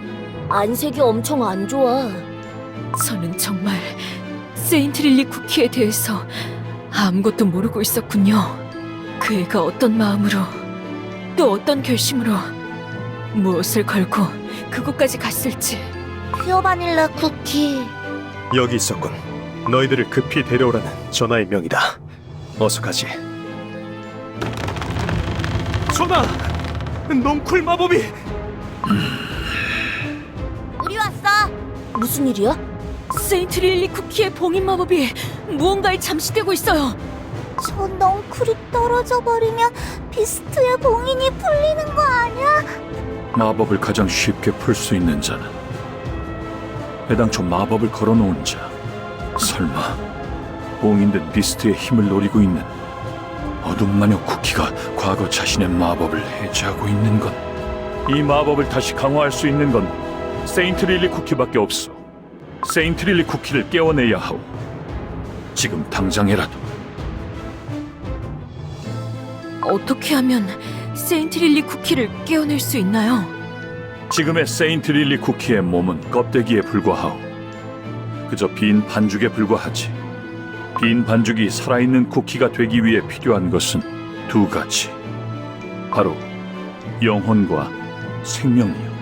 안색이 엄청 안 좋아. 저는 정말 세인트릴리 쿠키에 대해서 아무것도 모르고 있었군요. 그 애가 어떤 마음으로 또 어떤 결심으로 무엇을 걸고 그곳까지 갔을지. 퓨어 바닐라 쿠키. 여기 있었군. 너희들을 급히 데려오라는 전하의 명이다. 어서 가지. 전하! 넝쿨 마법이! 우리 왔어. 무슨 일이야? 세인트릴리 쿠키의 봉인 마법이 무언가에 잠시되고 있어요. 저 넝쿨이 떨어져 버리면 비스트의 봉인이 풀리는 거 아니야? 마법을 가장 쉽게 풀 수 있는 자는 애당초 마법을 걸어놓은 자. 설마 봉인된 비스트의 힘을 노리고 있는 어둠 마녀 쿠키가 과거 자신의 마법을 해제하고 있는 건, 이 마법을 다시 강화할 수 있는 건 세인트릴리 쿠키밖에 없어. 세인트릴리 쿠키를 깨워내야 하오. 지금 당장이라도. 어떻게 하면 세인트릴리 쿠키를 깨어낼 수 있나요? 지금의 세인트릴리 쿠키의 몸은 껍데기에 불과하오. 그저 빈 반죽에 불과하지. 빈 반죽이 살아있는 쿠키가 되기 위해 필요한 것은 두 가지. 바로 영혼과 생명이요.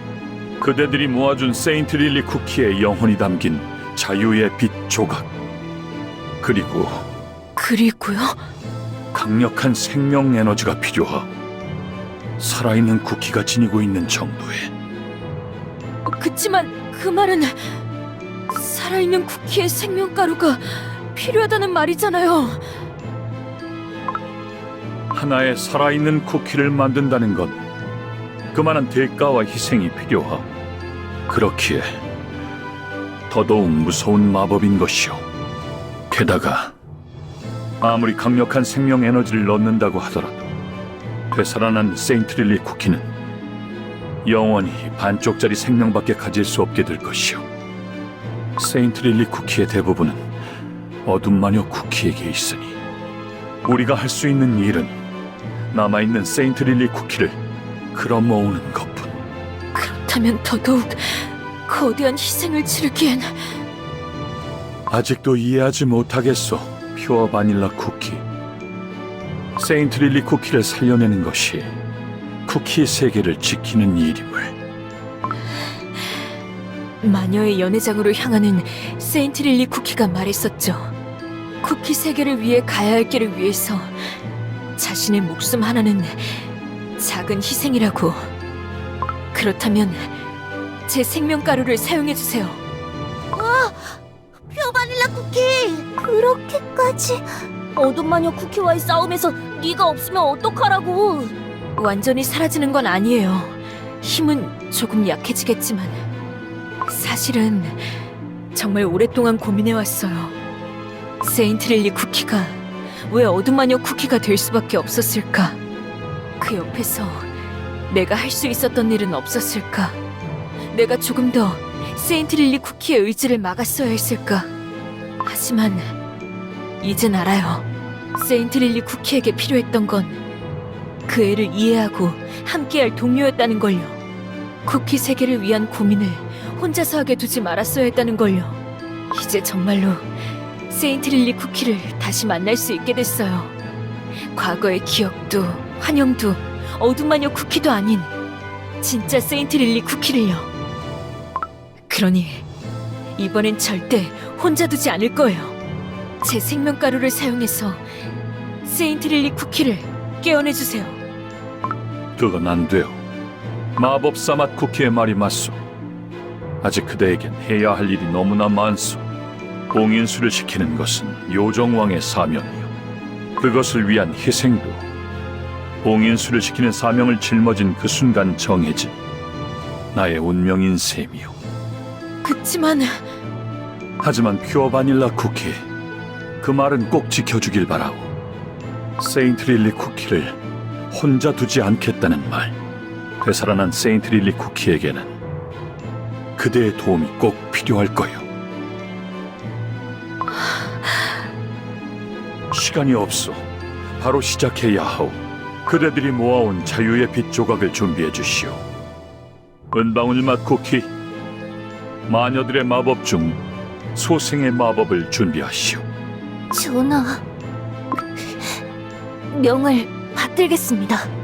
그대들이 모아준 세인트릴리 쿠키의 영혼이 담긴 자유의 빛 조각. 그리고요? 강력한 생명 에너지가 필요하오. 살아있는 쿠키가 지니고 있는 정도의. 그치만 그 말은 살아있는 쿠키의 생명가루가 필요하다는 말이잖아요. 하나의 살아있는 쿠키를 만든다는 건 그만한 대가와 희생이 필요하오. 그렇기에 더더욱 무서운 마법인 것이오. 게다가 아무리 강력한 생명 에너지를 넣는다고 하더라도 되살아난 세인트릴리 쿠키는 영원히 반쪽짜리 생명밖에 가질 수 없게 될 것이오. 세인트릴리 쿠키의 대부분은 어둠 마녀 쿠키에게 있으니 우리가 할 수 있는 일은 남아있는 세인트릴리 쿠키를 끌어모으는 것뿐. 그렇다면 더더욱 거대한 희생을 치르기엔 아직도 이해하지 못하겠소, 퓨어 바닐라 쿠키. 세인트릴리 쿠키를 살려내는 것이 쿠키 세계를 지키는 일임을. 마녀의 연회장으로 향하는 세인트릴리 쿠키가 말했었죠. 쿠키 세계를 위해 가야 할 길을 위해서 자신의 목숨 하나는 작은 희생이라고. 그렇다면 제 생명가루를 사용해주세요. 퓨어 바닐라 쿠키! 그렇게까지 어둠 마녀 쿠키와의 싸움에서 네가 없으면 어떡하라고! 완전히 사라지는 건 아니에요. 힘은 조금 약해지겠지만 사실은 정말 오랫동안 고민해왔어요. 세인트릴리 쿠키가 왜 어둠 마녀 쿠키가 될 수밖에 없었을까? 그 옆에서 내가 할 수 있었던 일은 없었을까? 내가 조금 더 세인트릴리 쿠키의 의지를 막았어야 했을까? 하지만 이젠 알아요. 세인트릴리 쿠키에게 필요했던 건 그 애를 이해하고 함께할 동료였다는 걸요. 쿠키 세계를 위한 고민을 혼자서 하게 두지 말았어야 했다는 걸요. 이제 정말로 세인트릴리 쿠키를 다시 만날 수 있게 됐어요. 과거의 기억도 환영도 어둠 마녀 쿠키도 아닌 진짜 세인트릴리 쿠키를요. 그러니 이번엔 절대 혼자 두지 않을 거예요. 제 생명가루를 사용해서 세인트릴리 쿠키를 깨어내주세요. 그건 안 돼요. 마법사 맛 쿠키의 말이 맞소. 아직 그대에겐 해야 할 일이 너무나 많소. 봉인수를 지키는 것은 요정왕의 사명이요. 그것을 위한 희생도 봉인수를 지키는 사명을 짊어진 그 순간 정해진 나의 운명인 셈이요. 하지만 퓨어 바닐라 쿠키, 그 말은 꼭 지켜주길 바라오. 세인트릴리 쿠키를 혼자 두지 않겠다는 말. 되살아난 세인트릴리 쿠키에게는 그대의 도움이 꼭 필요할 거요. 시간이 없소. 바로 시작해야 하오. 그대들이 모아온 자유의 빛 조각을 준비해 주시오. 은방울 맛 쿠키, 마녀들의 마법 중 소생의 마법을 준비하시오. 전하, 명을 받들겠습니다.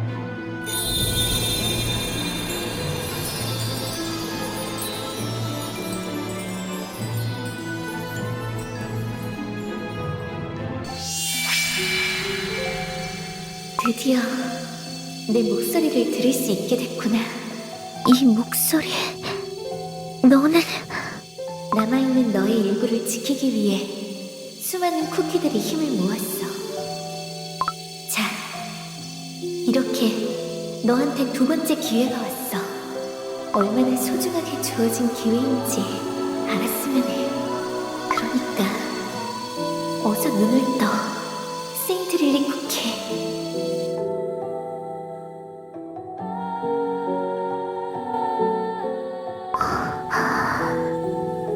드디어 내 목소리를 들을 수 있게 됐구나. 이 목소리... 너는... 남아있는 너의 일부를 지키기 위해 수많은 쿠키들이 힘을 모았어. 자, 이렇게 너한테 두 번째 기회가 왔어. 얼마나 소중하게 주어진 기회인지 알았으면 해. 그러니까 어서 눈을 떠, 세인트릴리 쿠키.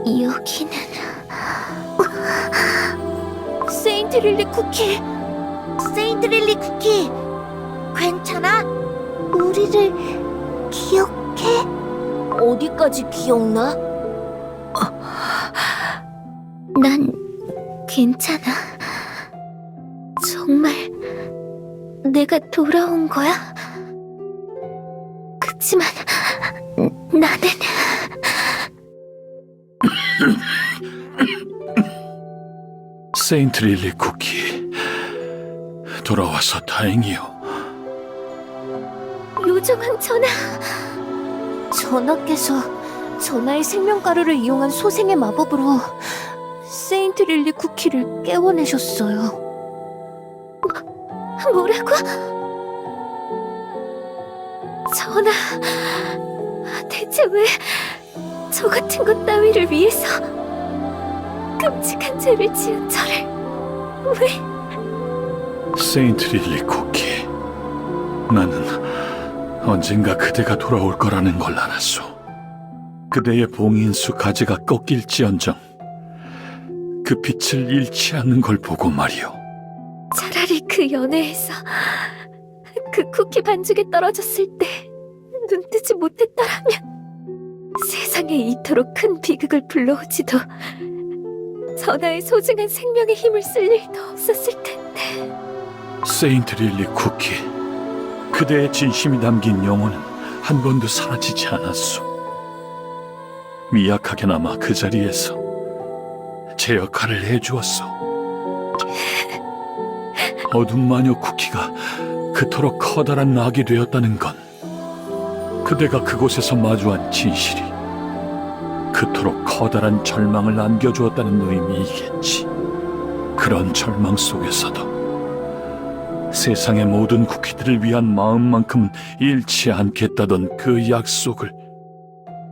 여기는... 세인트릴리 쿠키! 세인트릴리 쿠키! 괜찮아? 우리를 기억해? 어디까지 기억나? 난 괜찮아. 정말 내가 돌아온 거야? 그치만 나는... 세인트릴리 쿠키, 돌아와서 다행이요. 요정왕 전하. 전하께서 전하의 생명가루를 이용한 소생의 마법으로 세인트 릴리 쿠키를 깨워내셨어요. 뭐라고? 전하, 대체 왜 저 같은 것 따위를 위해서 끔찍한 죄를 지은 저를 왜? 세인트 릴리 쿠키, 나는 언젠가 그대가 돌아올 거라는 걸 알았소. 그대의 봉인수 가지가 꺾일지언정 그 빛을 잃지 않는 걸 보고 말이오. 차라리 그 연애에서 그 쿠키 반죽에 떨어졌을 때 눈뜨지 못했더라면 세상에 이토록 큰 비극을 불러오지도 전하의 소중한 생명의 힘을 쓸 일도 없었을 텐데. 세인트 릴리 쿠키, 그대의 진심이 담긴 영혼은 한 번도 사라지지 않았소. 미약하게나마 그 자리에서 제 역할을 해주었소. 어둠 마녀 쿠키가 그토록 커다란 낙이 되었다는 건 그대가 그곳에서 마주한 진실이 그토록 커다란 절망을 안겨주었다는 의미이겠지. 그런 절망 속에서도 세상의 모든 쿠키들을 위한 마음만큼은 잃지 않겠다던 그 약속을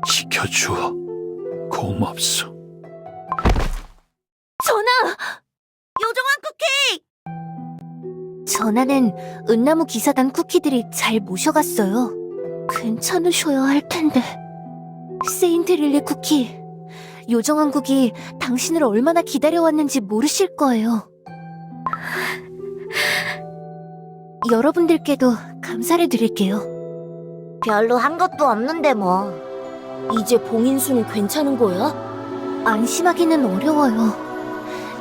지켜주어 고맙소. 전하! 요정왕 쿠키! 전하는 은나무 기사단 쿠키들이 잘 모셔갔어요. 괜찮으셔야 할 텐데. 세인트 릴리 쿠키, 요정왕국이 당신을 얼마나 기다려왔는지 모르실 거예요. 여러분들께도 감사를 드릴게요. 별로 한 것도 없는데 뭐. 이제 봉인수는 괜찮은 거야? 안심하기는 어려워요.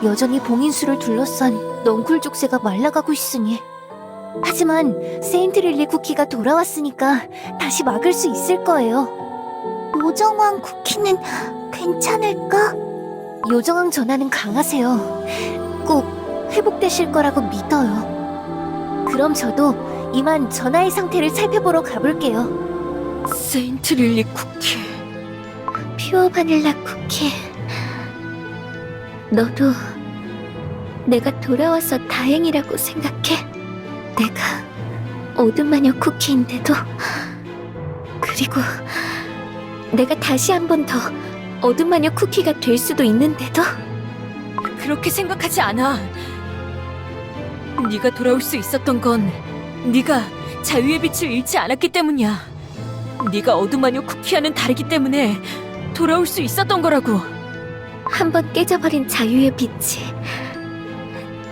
여전히 봉인수를 둘러싼 넝쿨 족쇄가 말라가고 있으니. 하지만 세인트 릴리 쿠키가 돌아왔으니까 다시 막을 수 있을 거예요. 요정왕 쿠키는 괜찮을까? 요정왕 전하는 강하세요. 꼭 회복되실 거라고 믿어요. 그럼 저도 이만 전하의 상태를 살펴보러 가볼게요. 세인트 릴리 쿠키. 퓨어 바닐라 쿠키. 너도 내가 돌아와서 다행이라고 생각해? 내가 어둠 마녀 쿠키인데도, 그리고 내가 다시 한 번 더 어둠 마녀 쿠키가 될 수도 있는데도. 그렇게 생각하지 않아. 네가 돌아올 수 있었던 건 네가 자유의 빛을 잃지 않았기 때문이야. 네가 어둠 마녀 쿠키와는 다르기 때문에 돌아올 수 있었던 거라고. 한 번 깨져버린 자유의 빛이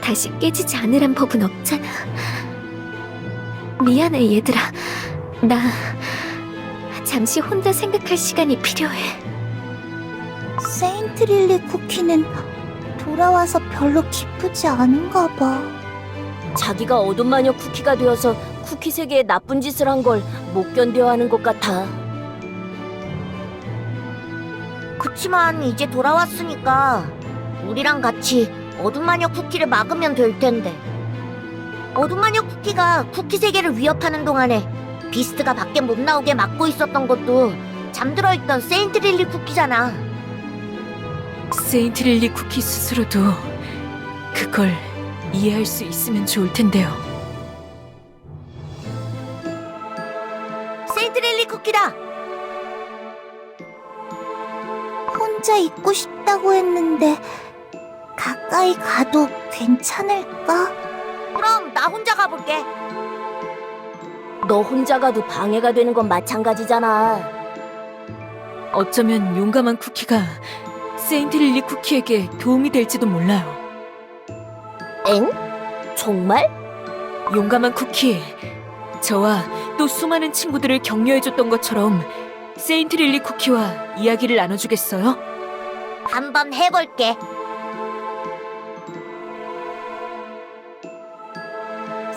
다시 깨지지 않으란 법은 없잖아. 미안해 얘들아. 나 잠시 혼자 생각할 시간이 필요해. 세인트 릴리 쿠키는 돌아와서 별로 기쁘지 않은가 봐. 자기가 어둠 마녀 쿠키가 되어서 쿠키 세계에 나쁜 짓을 한 걸 못 견뎌 하는 것 같아. 그치만 이제 돌아왔으니까 우리랑 같이 어둠 마녀 쿠키를 막으면 될 텐데. 어둠 마녀 쿠키가 쿠키 세계를 위협하는 동안에 비스트가 밖에 못 나오게 막고 있었던 것도 잠들어 있던 세인트 릴리 쿠키잖아. 세인트 릴리 쿠키 스스로도 그걸 이해할 수 있으면 좋을 텐데요. 세인트 릴리 쿠키다. 혼자 있고 싶다고 했는데 가까이 가도 괜찮을까? 그럼 나 혼자 가볼게. 너 혼자 가도 방해가 되는 건 마찬가지잖아. 어쩌면 용감한 쿠키가 세인트 릴리 쿠키에게 도움이 될지도 몰라요. 엥? 정말? 용감한 쿠키, 저와 또 수많은 친구들을 격려해줬던 것처럼 세인트 릴리 쿠키와 이야기를 나눠주겠어요? 한번 해볼게.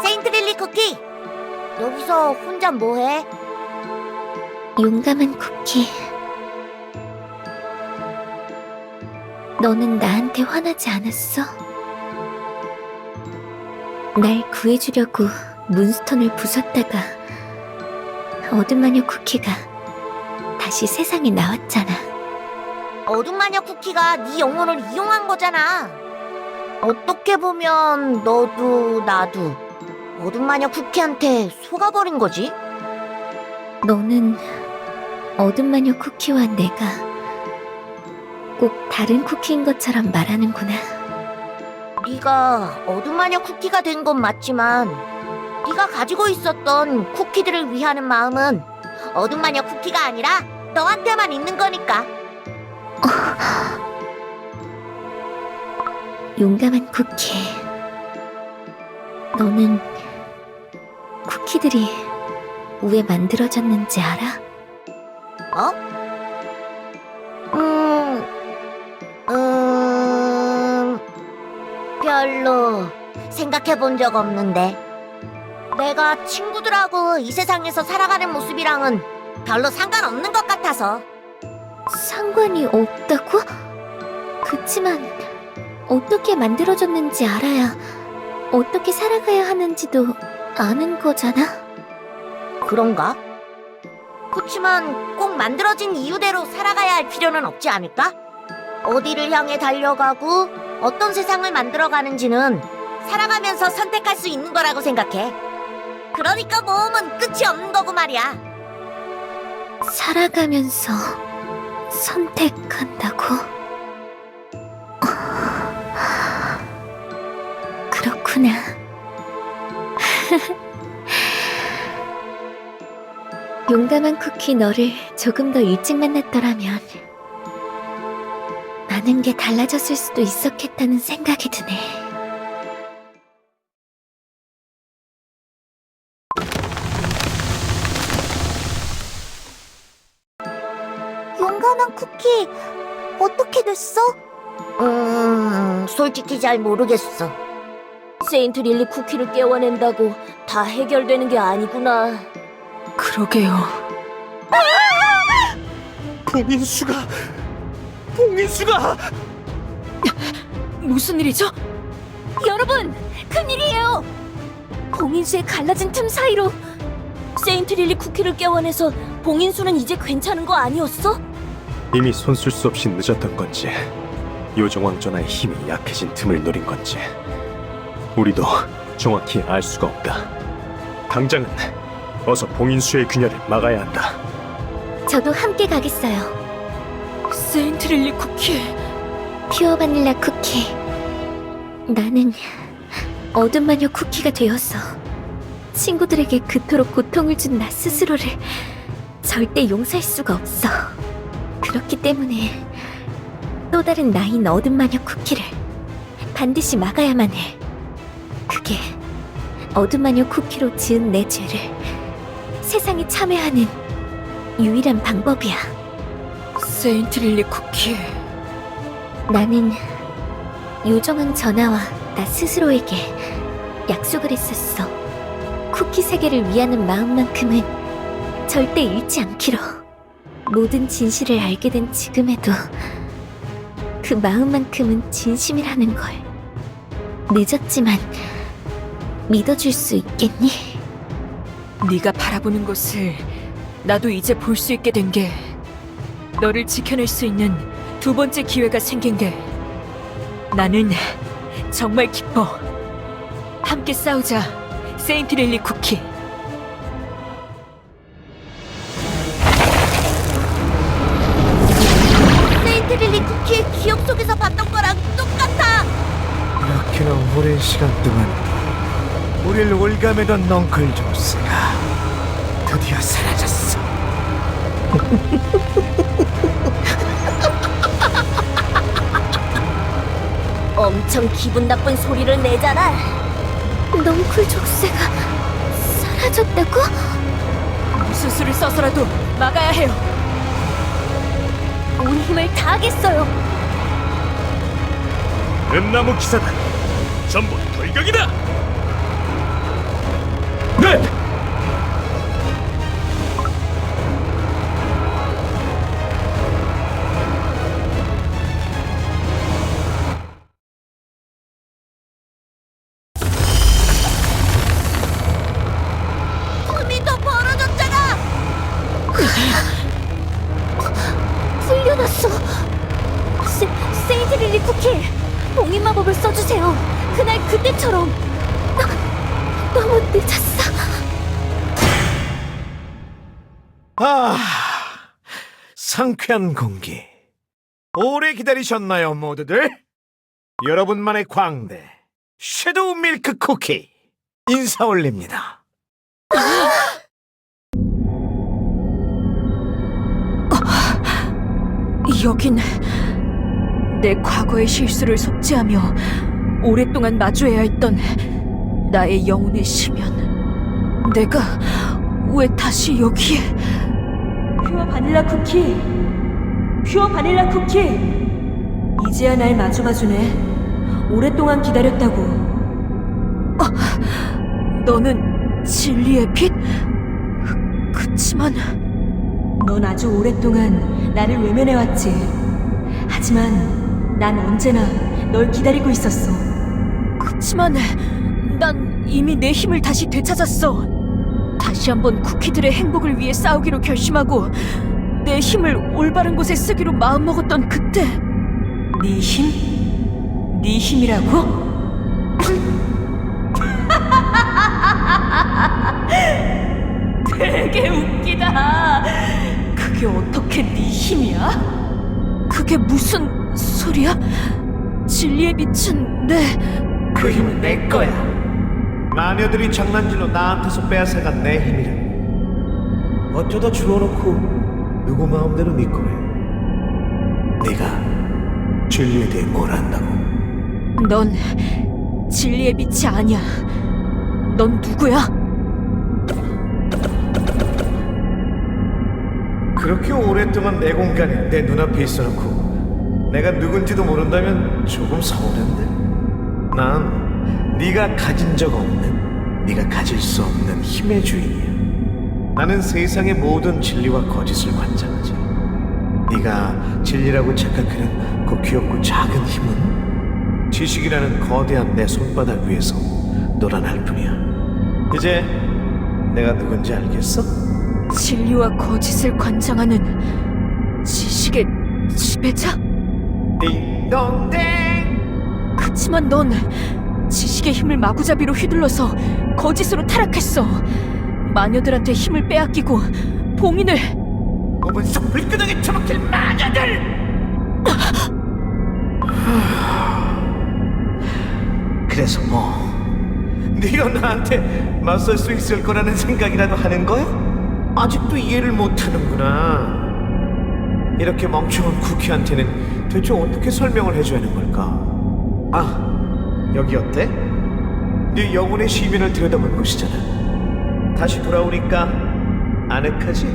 세인트 릴리 쿠키, 여기서 혼자 뭐해? 용감한 쿠키. 너는 나한테 화나지 않았어? 날 구해주려고 문스톤을 부쉈다가 어둠마녀 쿠키가 다시 세상에 나왔잖아. 어둠마녀 쿠키가 네 영혼을 이용한 거잖아. 어떻게 보면 너도 나도 어둠마녀 쿠키한테 속아버린 거지. 너는 어둠마녀 쿠키와 내가 꼭 다른 쿠키인 것처럼 말하는구나. 네가 어둠마녀 쿠키가 된 건 맞지만 네가 가지고 있었던 쿠키들을 위하는 마음은 어둠마녀 쿠키가 아니라 너한테만 있는 거니까. 용감한 쿠키. 너는 쿠키들이 왜 만들어졌는지 알아? 어? 별로 생각해 본 적 없는데. 내가 친구들하고 이 세상에서 살아가는 모습이랑은 별로 상관없는 것 같아서. 상관이 없다고? 그치만 어떻게 만들어졌는지 알아야 어떻게 살아가야 하는지도 아는 거잖아? 그런가? 그치만 꼭 만들어진 이유대로 살아가야 할 필요는 없지 않을까? 어디를 향해 달려가고 어떤 세상을 만들어가는지는 살아가면서 선택할 수 있는 거라고 생각해. 그러니까 모험은 끝이 없는 거고 말이야. 살아가면서 선택한다고? 그렇구나. 용감한 쿠키 너를 조금 더 일찍 만났더라면 많은 게 달라졌을 수도 있었겠다는 생각이 드네. 용감한 쿠키, 어떻게 됐어? 솔직히 잘 모르겠어. 세인트 릴리 쿠키를 깨워낸다고 다 해결되는 게 아니구나. 그러게요. 봉인수가 무슨 일이죠? 여러분! 큰일이에요! 봉인수의 갈라진 틈 사이로 세인트 릴리 쿠키를 깨워내서 봉인수는 이제 괜찮은 거 아니었어? 이미 손쓸 수 없이 늦었던 건지 요정왕전하의 힘이 약해진 틈을 노린 건지 우리도 정확히 알 수가 없다. 당장은 어서 봉인수의 균열을 막아야 한다. 저도 함께 가겠어요. 세인트 릴리 쿠키. 퓨어 바닐라 쿠키. 나는 어둠마녀 쿠키가 되어서 친구들에게 그토록 고통을 준 나 스스로를 절대 용서할 수가 없어. 그렇기 때문에 또 다른 나인 어둠마녀 쿠키를 반드시 막아야만 해. 그게 어둠마녀 쿠키로 지은 내 죄를 세상에 참여하는 유일한 방법이야. 세인트 릴리 쿠키. 나는 요정왕 전하와 나 스스로에게 약속을 했었어. 쿠키 세계를 위하는 마음만큼은 절대 잃지 않기로. 모든 진실을 알게 된 지금에도 그 마음만큼은 진심이라는 걸. 늦었지만 믿어줄 수 있겠니? 네가 바라보는 것을 나도 이제 볼 수 있게 된 게, 너를 지켜낼 수 있는 두 번째 기회가 생긴 게 나는 정말 기뻐. 함께 싸우자, 세인트 릴리 쿠키. 세인트 릴리 쿠키의 기억 속에서 봤던 거랑 똑같아. 이렇게나 오랜 시간 동안 우릴 올가매던 넝클 조스가 드디어 사라졌어. 엄청 기분 나쁜 소리를 내잖아. 넝쿨 족쇄가 사라졌다고? 무슨 수를 써서라도 막아야 해요. 온 힘을 다하겠어요. 은나무 기사단 전부 돌격이다. 네. 풀려났어. 세이드릴리 쿠키, 봉인 마법을 써주세요. 그날 그때처럼. 너무 늦었어. 아, 상쾌한 공기. 오래 기다리셨나요, 모두들? 여러분만의 광대, 섀도우 밀크 쿠키 인사 올립니다. 여긴 내 과거의 실수를 속죄하며 오랫동안 마주해야 했던 나의 영혼의 심연. 내가 왜 다시 여기에? 퓨어 바닐라 쿠키, 퓨어 바닐라 쿠키. 이제야 날 마주봐주네. 오랫동안 기다렸다고. 너는 진리의 빛? 그치만 넌 아주 오랫동안 나를 외면해왔지. 하지만 난 언제나 널 기다리고 있었어. 그치만 난 이미 내 힘을 다시 되찾았어. 다시 한번 쿠키들의 행복을 위해 싸우기로 결심하고 내 힘을 올바른 곳에 쓰기로 마음먹었던 그때, 네 힘? 네 힘이라고? 되게 웃기다. 그게 어떻게 네 힘이야? 그게 무슨 소리야? 진리의 빛은 그 힘은 내 거야. 마녀들이 장난질로 나한테서 빼앗아간 내 힘이라. 어쩌다 주워놓고 누구 마음대로 네 거래. 네가 진리에 대해 뭘 안다고? 넌 진리의 빛이 아니야. 넌 누구야? 그렇게 오랫동안 내 공간에 내 눈앞에 있어놓고 내가 누군지도 모른다면 조금 서운한데. 난 네가 가진 적 없는, 네가 가질 수 없는 힘의 주인이야. 나는 세상의 모든 진리와 거짓을 관장하지. 네가 진리라고 착각하는 그 귀엽고 작은 힘은 지식이라는 거대한 내 손바닥 위에서 놀아날 뿐이야. 이제 내가 누군지 알겠어? 진리와 거짓을 관장하는 지식의 지배자? 띵동댕. 그치만 넌 지식의 힘을 마구잡이로 휘둘러서 거짓으로 타락했어. 마녀들한테 힘을 빼앗기고 봉인을. 몸은 속 불끄덩이 처박힐 마녀들. 그래서 뭐 네가 나한테 맞설 수 있을 거라는 생각이라도 하는 거야? 아직도 이해를 못하는구나. 이렇게 멍청한 쿠키한테는 대체 어떻게 설명을 해줘야 하는 걸까? 아, 여기 어때? 네 영혼의 시민을 들여다본 곳이잖아. 다시 돌아오니까 아늑하지?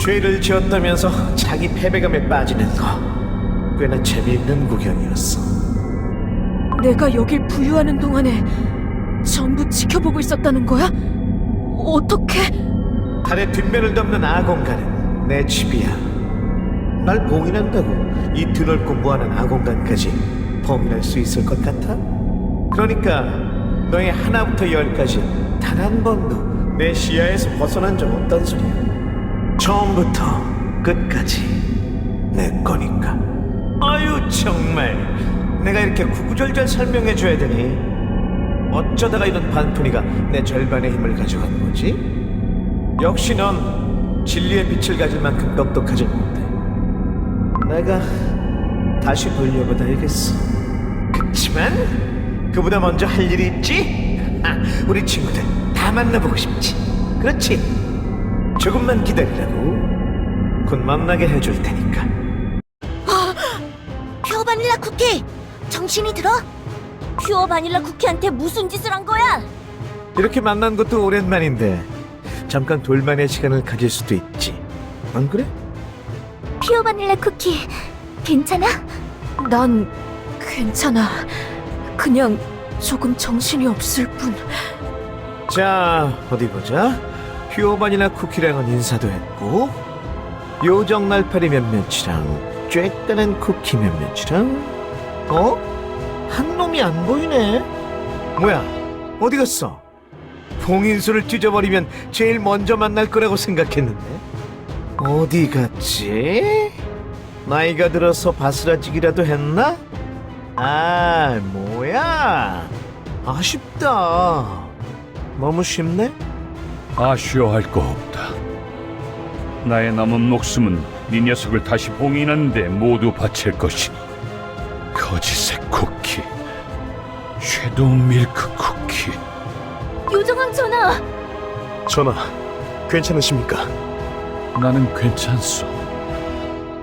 죄를 지었다면서 자기 패배감에 빠지는 거 꽤나 재미있는 구경이었어. 내가 여길 부유하는 동안에 전부 지켜보고 있었다는 거야? 어떻게? 달의 뒷면을 덮는 아공간은 내 집이야. 날 봉인한다고 이 드넓고 무한한 아공간까지 범인할 수 있을 것 같아? 그러니까 너의 하나부터 열까지 단 한 번도 내 시야에서 벗어난 적 없단 소리야. 처음부터 끝까지 내 거니까. 아유 정말 내가 이렇게 구구절절 설명해줘야 되니 어쩌다가 이런 반푼이가 내 절반의 힘을 가져간 거지? 역시 넌 진리의 빛을 가질 만큼 똑똑하지 못해. 내가 다시 돌려받아야겠어. 그치만 그보다 먼저 할 일이 있지? 우리 친구들 다 만나보고 싶지? 그렇지? 조금만 기다리라고. 곧 만나게 해줄 테니까. 퓨어 바닐라 쿠키! 정신이 들어? 퓨어 바닐라 쿠키한테 무슨 짓을 한 거야? 이렇게 만난 것도 오랜만인데 잠깐 둘만의 시간을 가질 수도 있지. 안 그래? 퓨어 바닐라 쿠키, 괜찮아? 난 괜찮아. 그냥 조금 정신이 없을 뿐. 자, 어디 보자. 퓨어 바닐라 쿠키랑은 인사도 했고, 요정 날파리 몇몇이랑 쬐까는 쿠키 몇몇이랑, 한 놈이 안 보이네. 뭐야, 어디 갔어? 봉인수를 찢어버리면 제일 먼저 만날 거라고 생각했는데. 어디 갔지? 나이가 들어서 바스라지기라도 했나? 아, 뭐야? 아쉽다. 너무 쉽네? 아쉬워할 거 없다. 나의 남은 목숨은 네 녀석을 다시 봉인하는 데 모두 바칠 것이니 거짓의 쿠키, 섀도우 밀크 쿠키. 요정왕 전하! 전하, 괜찮으십니까? 나는 괜찮소.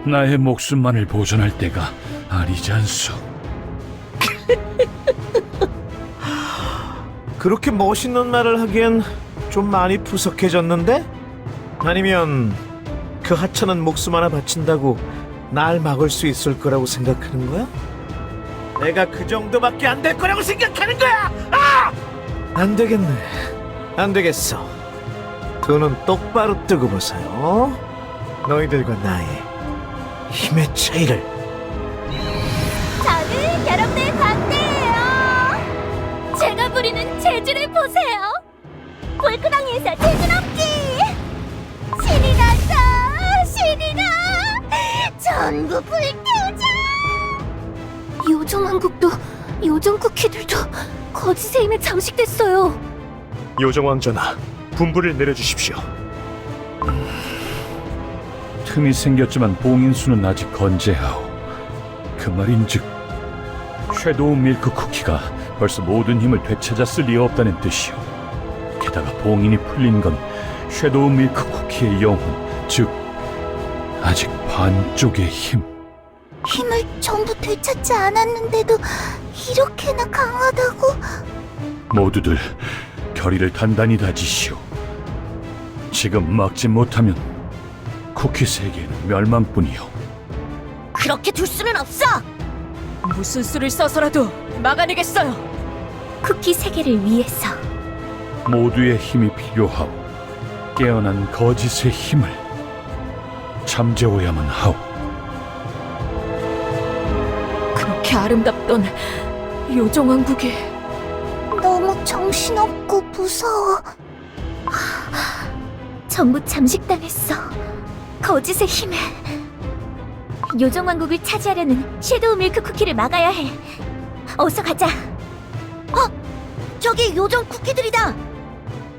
나의 목숨만을 보존할 때가 아니지 않소. 그렇게 멋있는 말을 하기엔 좀 많이 푸석해졌는데? 아니면 그 하찮은 목숨 하나 바친다고 날 막을 수 있을 거라고 생각하는 거야? 내가 그 정도밖에 안 될 거라고 생각하는 거야! 아! 안 되겠네. 안 되겠어. 두 눈 똑바로 뜨고 보세요. 너희들과 나의 힘의 차이를. 저는 여러분의 광대예요. 제가 부리는 재주를 보세요. 볼크당에서 재주 넘기. 신이 나서 신이 나. 전부 불태우자. 요정왕국도 요정 쿠키들도 거짓의 힘에 잠식됐어요. 요정왕 전하, 분부를 내려주십시오. 틈이 생겼지만 봉인수는 아직 건재하오. 그 말인즉 섀도우 밀크 쿠키가 벌써 모든 힘을 되찾았을 리 없다는 뜻이오. 게다가 봉인이 풀린 건 섀도우 밀크 쿠키의 영혼, 즉 아직 반쪽의 힘. 힘을 전부 되찾지 않았는데도 이렇게나 강하다고? 모두들 결의를 단단히 다지시오. 지금 막지 못하면 쿠키 세계는 멸망뿐이오. 그렇게 둘 수는 없어. 무슨 수를 써서라도 막아내겠어요. 쿠키 세계를 위해서. 모두의 힘이 필요하오. 깨어난 거짓의 힘을 잠재워야만 하오. 그렇게 아름답던 요정왕국에 너무 정신없고 무서워. 전부 잠식당했어. 거짓의 힘에. 요정왕국을 차지하려는 섀도우 밀크 쿠키를 막아야 해. 어서 가자. 저기 요정 쿠키들이다.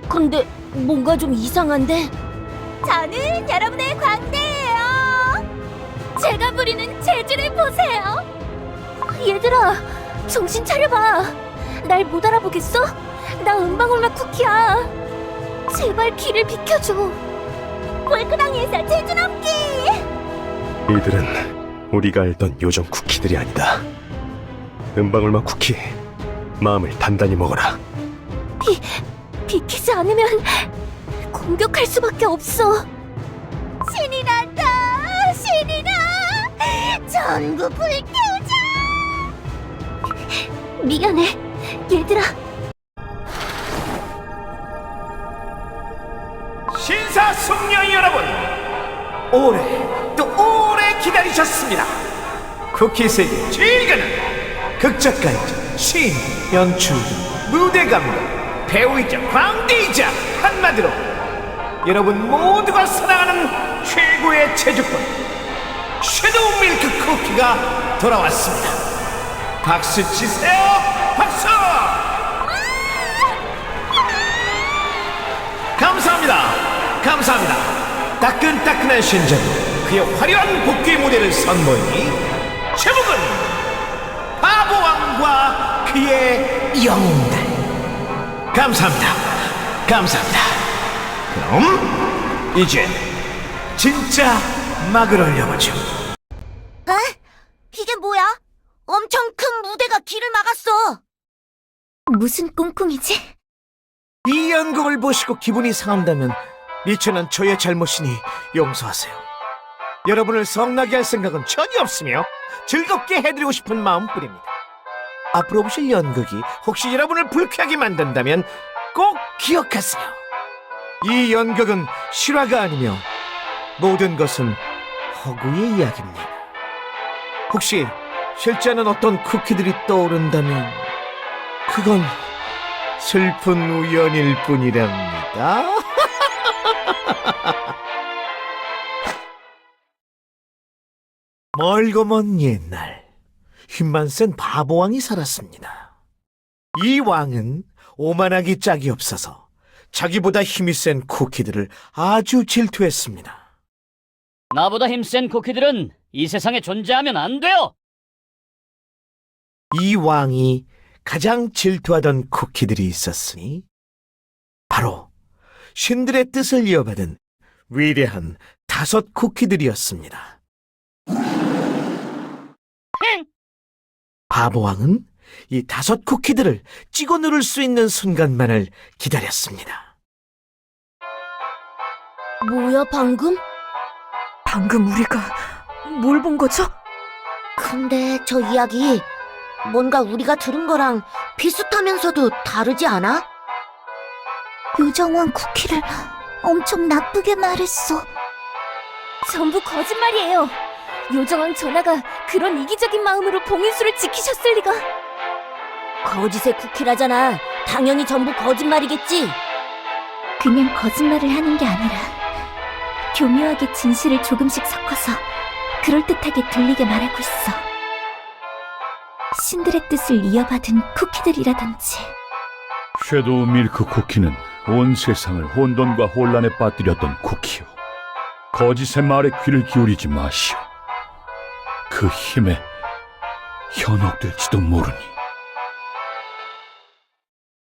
근데 뭔가 좀 이상한데? 저는 여러분의 광대예요. 제가 부리는 재주를 보세요. 얘들아, 정신 차려봐. 날 못 알아보겠어? 나 은방울맛 쿠키야. 제발 길을 비켜줘. 볼크당에서 재주 넘기. 이들은 우리가 알던 요정 쿠키들이 아니다. 은방울맛 쿠키, 마음을 단단히 먹어라. 비키지 않으면 공격할 수밖에 없어. 신이 나다. 신이 나. 전부 불태우자. 미안해, 얘들아. 신사숙녀 여러분, 오래 또 오래 기다리셨습니다. 쿠키 세계 제일 가는 극작가이자 시인, 연출가, 무대 감독, 배우이자 광대이자 한마디로 여러분 모두가 사랑하는 최고의 제주권 섀도우 밀크 쿠키가 돌아왔습니다. 박수 치세요. 박수. 감사합니다. 감사합니다. 따끈따끈한 신전, 그의 화려한 복귀 무대를 선보이니 제목은 바보왕과 그의 영웅들. 감사합니다. 감사합니다. 그럼 이제 진짜 막을 올려보죠. 이게 뭐야? 엄청 큰 무대가 길을 막았어. 무슨 꿍꿍이지? 이 연극을 보시고 기분이 상한다면 미천한 저의 잘못이니 용서하세요. 여러분을 성나게 할 생각은 전혀 없으며 즐겁게 해드리고 싶은 마음뿐입니다. 앞으로 보실 연극이 혹시 여러분을 불쾌하게 만든다면 꼭 기억하세요. 이 연극은 실화가 아니며 모든 것은 허구의 이야기입니다. 혹시 실제 않은 어떤 쿠키들이 떠오른다면 그건 슬픈 우연일 뿐이랍니다. 멀고 먼 옛날 힘만 센 바보왕이 살았습니다. 이 왕은 오만하기 짝이 없어서 자기보다 힘이 센 쿠키들을 아주 질투했습니다. 나보다 힘센 쿠키들은 이 세상에 존재하면 안 돼요! 이 왕이 가장 질투하던 쿠키들이 있었으니 바로 신들의 뜻을 이어받은 위대한 5 쿠키들이었습니다. 바보왕은 이 5 쿠키들을 찍어 누를 수 있는 순간만을 기다렸습니다. 뭐야, 방금? 방금 우리가 뭘 본 거죠? 근데 저 이야기 뭔가 우리가 들은 거랑 비슷하면서도 다르지 않아? 요정왕 쿠키를 엄청 나쁘게 말했어. 전부 거짓말이에요. 요정왕 전하가 그런 이기적인 마음으로 봉인수를 지키셨을 리가. 거짓의 쿠키라잖아. 당연히 전부 거짓말이겠지. 그냥 거짓말을 하는 게 아니라 교묘하게 진실을 조금씩 섞어서 그럴듯하게 들리게 말하고 있어. 신들의 뜻을 이어받은 쿠키들이라든지. 섀도우 밀크 쿠키는 온 세상을 혼돈과 혼란에 빠뜨렸던 쿠키요. 거짓의 말에 귀를 기울이지 마시오. 그 힘에 현혹될지도 모르니.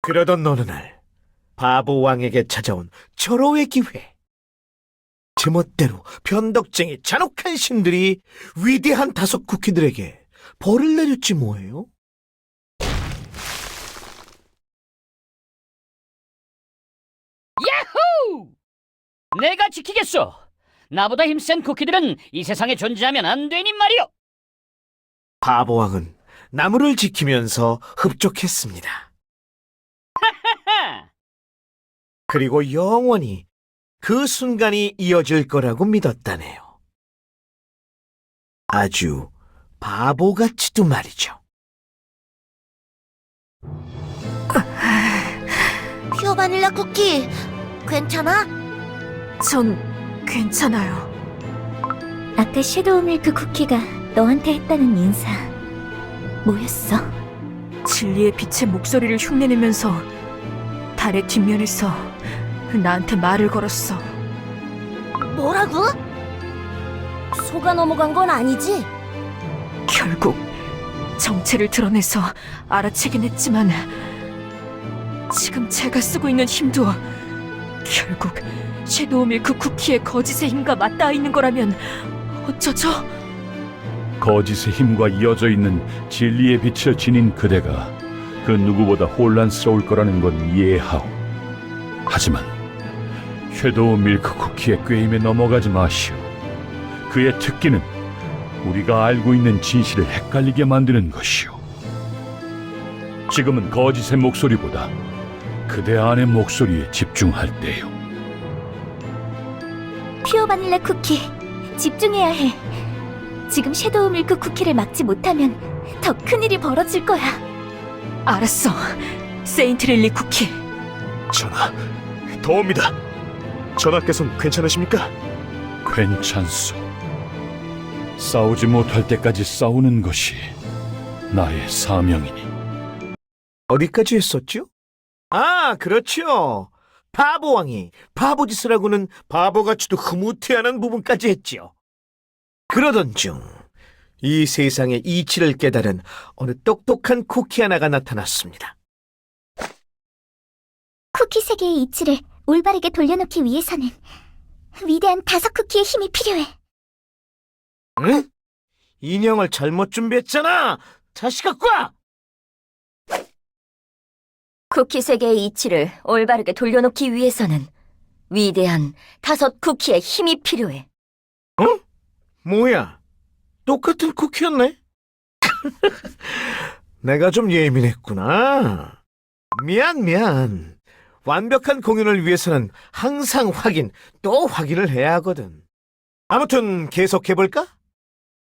그러던 어느 날 바보왕에게 찾아온 절호의 기회. 제멋대로 변덕쟁이 잔혹한 신들이 위대한 5 쿠키들에게 벌을 내렸지 뭐예요? 야호! 내가 지키겠소! 나보다 힘센 쿠키들은 이 세상에 존재하면 안 되니 말이오! 바보왕은 나무를 지키면서 흡족했습니다. 하하! 그리고 영원히 그 순간이 이어질 거라고 믿었다네요. 아주 바보같이도 말이죠. 퓨어 바닐라 쿠키, 괜찮아? 전 괜찮아요. 아까 섀도우 밀크 쿠키가 너한테 했다는 인사 뭐였어? 진리의 빛의 목소리를 흉내내면서 달의 뒷면에서 나한테 말을 걸었어. 뭐라고? 속아 넘어간 건 아니지? 결국 정체를 드러내서 알아채긴 했지만 지금 제가 쓰고 있는 힘도 결국 섀도우 밀크 쿠키의 거짓의 힘과 맞닿아 있는 거라면 어쩌죠? 거짓의 힘과 이어져 있는 진리의 빛을 지닌 그대가 그 누구보다 혼란스러울 거라는 건 이해하오. 하지만 섀도우 밀크 쿠키의 꾀임에 넘어가지 마시오. 그의 특기는 우리가 알고 있는 진실을 헷갈리게 만드는 것이오. 지금은 거짓의 목소리보다 그대 안의 목소리에 집중할 때요. 퓨어 바닐라 쿠키, 집중해야 해. 지금 섀도우 밀크 쿠키를 막지 못하면 더 큰일이 벌어질 거야. 알았어, 세인트 릴리 쿠키. 전하, 더웁니다. 전하께서는 괜찮으십니까? 괜찮소. 싸우지 못할 때까지 싸우는 것이 나의 사명이니. 어디까지 했었죠? 아, 그렇죠. 바보왕이 바보짓을 하고는 바보같이도 흐뭇해하는 부분까지 했지요. 그러던 중 이 세상의 이치를 깨달은 어느 똑똑한 쿠키 하나가 나타났습니다. 쿠키 세계의 이치를 올바르게 돌려놓기 위해서는 위대한 5 쿠키의 힘이 필요해. 응? 인형을 잘못 준비했잖아! 자식아, 꽉! 쿠키 세계의 이치를 올바르게 돌려놓기 위해서는 위대한 5 쿠키의 힘이 필요해. 어? 뭐야? 똑같은 쿠키였네? 내가 좀 예민했구나. 미안. 완벽한 공연을 위해서는 항상 확인, 또 확인을 해야 하거든. 아무튼 계속해볼까?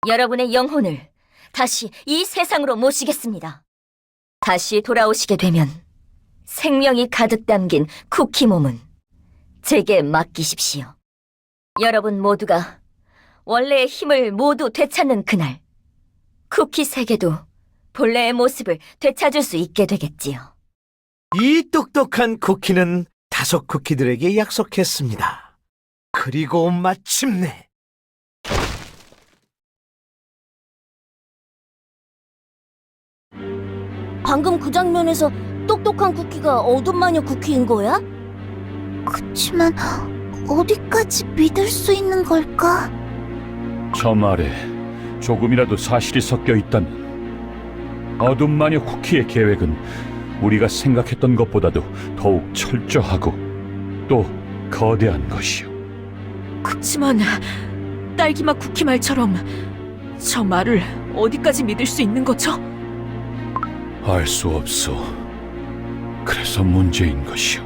여러분의 영혼을 다시 이 세상으로 모시겠습니다. 다시 돌아오시게 되면 생명이 가득 담긴 쿠키 몸은 제게 맡기십시오. 여러분 모두가 원래의 힘을 모두 되찾는 그날, 쿠키 세계도 본래의 모습을 되찾을 수 있게 되겠지요. 이 똑똑한 쿠키는 5 쿠키들에게 약속했습니다. 그리고 마침내 방금 그 장면에서 똑똑한 쿠키가 어둠 마녀 쿠키인 거야? 그치만 어디까지 믿을 수 있는 걸까? 저 말에 조금이라도 사실이 섞여 있다면 어둠 마녀 쿠키의 계획은 우리가 생각했던 것보다도 더욱 철저하고 또 거대한 것이요. 그치만 딸기맛 쿠키 말처럼 저 말을 어디까지 믿을 수 있는 거죠? 알 수 없어. 그래서 문제인 것이요.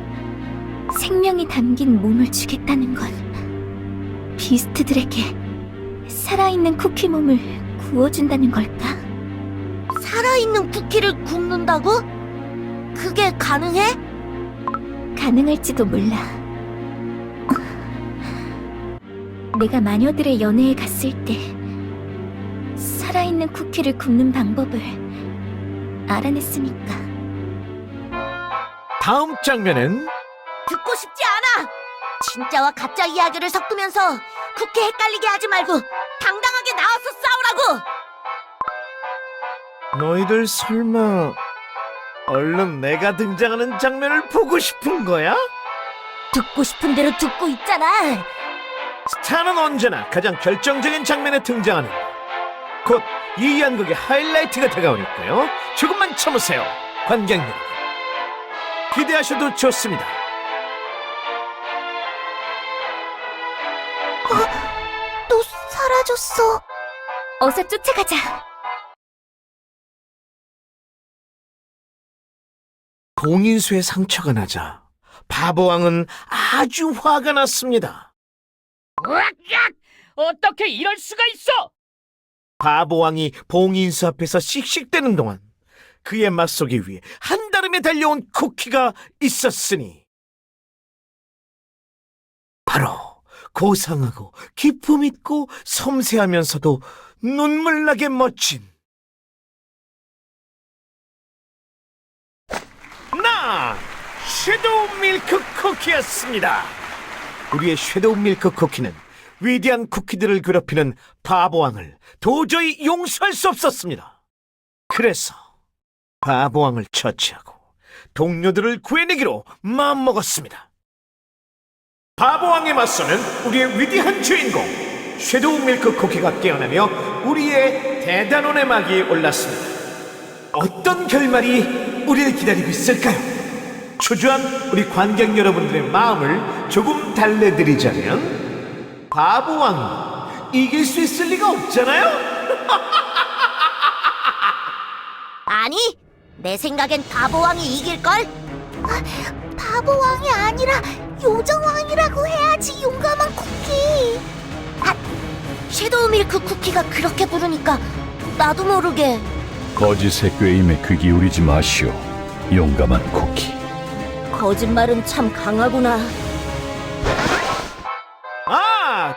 생명이 담긴 몸을 주겠다는 건 비스트들에게 살아있는 쿠키 몸을 구워준다는 걸까? 살아있는 쿠키를 굽는다고? 그게 가능해? 가능할지도 몰라. 내가 마녀들의 연회에 갔을 때 살아있는 쿠키를 굽는 방법을 알아냈으니까. 다음 장면은 듣고 싶지 않아! 진짜와 가짜 이야기를 섞으면서 쿠키 헷갈리게 하지 말고 당당하게 나와서 싸우라고! 너희들 설마 얼른 내가 등장하는 장면을 보고 싶은 거야? 듣고 싶은 대로 듣고 있잖아! 스타는 언제나 가장 결정적인 장면에 등장하는 곧 이 연극의 하이라이트가 다가오니까요. 조금만 참으세요, 관객 여러분. 기대하셔도 좋습니다. 또 사라졌어. 어서 쫓아가자. 봉인수의 상처가 나자 바보왕은 아주 화가 났습니다. 으악! 어떻게 이럴 수가 있어? 바보왕이 봉인수 앞에서 씩씩대는 동안 그에 맞서기 위해 한달음에 달려온 쿠키가 있었으니 바로 고상하고 기품 있고 섬세하면서도 눈물나게 멋진 섀도우 밀크 쿠키였습니다. 우리의 섀도우 밀크 쿠키는 위대한 쿠키들을 괴롭히는 바보왕을 도저히 용서할 수 없었습니다. 그래서 바보왕을 처치하고 동료들을 구해내기로 마음먹었습니다. 바보왕에 맞서는 우리의 위대한 주인공 섀도우 밀크 쿠키가 깨어나며 우리의 대단원의 막이 올랐습니다. 어떤 결말이 우리를 기다리고 있을까요? 초조한 우리 관객 여러분들의 마음을 조금 달래드리자면 바보왕이 이길 수 있을 리가 없잖아요? 아니, 내 생각엔 바보왕이 이길걸? 바보왕이 아니라 요정왕이라고 해야지. 용감한 쿠키. 섀도우 밀크 쿠키가 그렇게 부르니까 나도 모르게. 거짓의 꾀임에 귀 기울이지 마시오, 용감한 쿠키. 거짓말은 참 강하구나.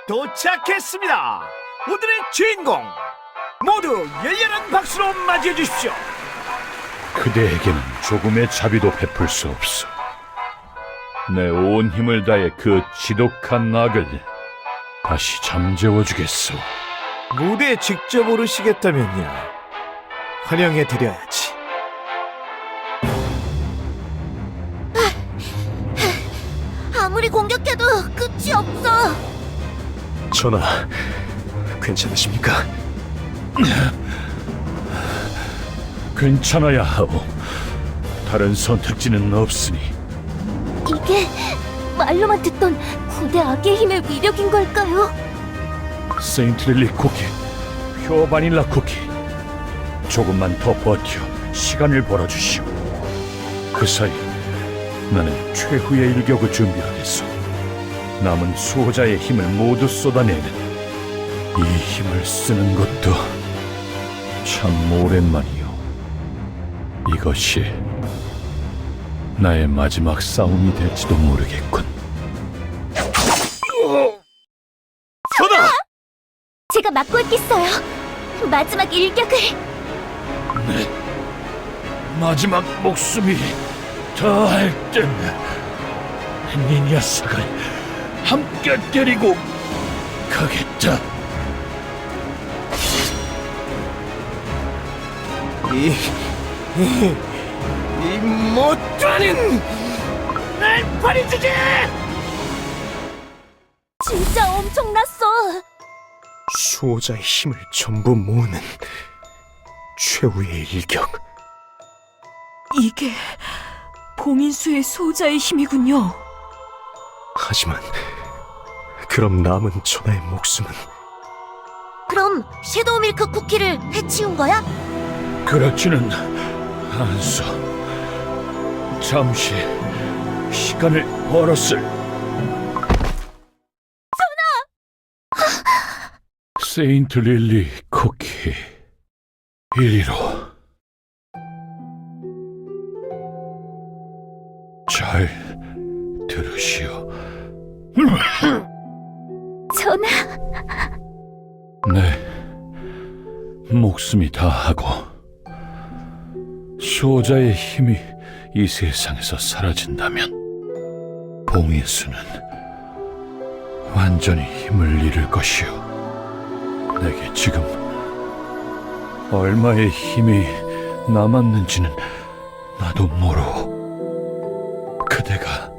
도착했습니다. 오늘의 주인공 모두 열렬한 박수로 맞이해 주십시오. 그대에게는 조금의 자비도 베풀 수 없어. 내 온 힘을 다해 그 지독한 악을 다시 잠재워 주겠소. 무대에 직접 오르시겠다면요, 환영해 드려야지. 아무리 공격해도 끝이 없어. 전하, 괜찮으십니까? 괜찮아야 하오. 다른 선택지는 없으니. 이게 말로만 듣던 고대 악의 힘의 위력인 걸까요? 세인트릴리 쿠키, 표 바닐라 쿠키, 조금만 더 버텨 시간을 벌어주시오. 그 사이 나는 최후의 일격을 준비하겠소. 남은 수호자의 힘을 모두 쏟아내는 이 힘을 쓰는 것도 참 오랜만이요. 이것이 나의 마지막 싸움이 될지도 모르겠군. 전하! 제가 맡고 있겠어요. 마지막 일격을. 마지막 목숨이 더할 때 네 녀석을 함께 때리고 가겠다. 이 못하는 날 버려주지! 진짜 엄청났어. 수호자의 힘을 전부 모으는 최후의 일격. 이게 봉인수의 수호자의 힘이군요. 하지만 그럼 남은 전하의 목숨은 그럼 섀도우 밀크 쿠키를 해치운 거야? 그렇지는 않소. 잠시 시간을 벌었을. 세인트 릴리 쿠키 이리로. 잘 들으시오. 전하, 네, 목숨이 다하고 수호자의 힘이 이 세상에서 사라진다면 봉인수는 완전히 힘을 잃을 것이오. 내게 지금 얼마의 힘이 남았는지는 나도 모르오. 그대가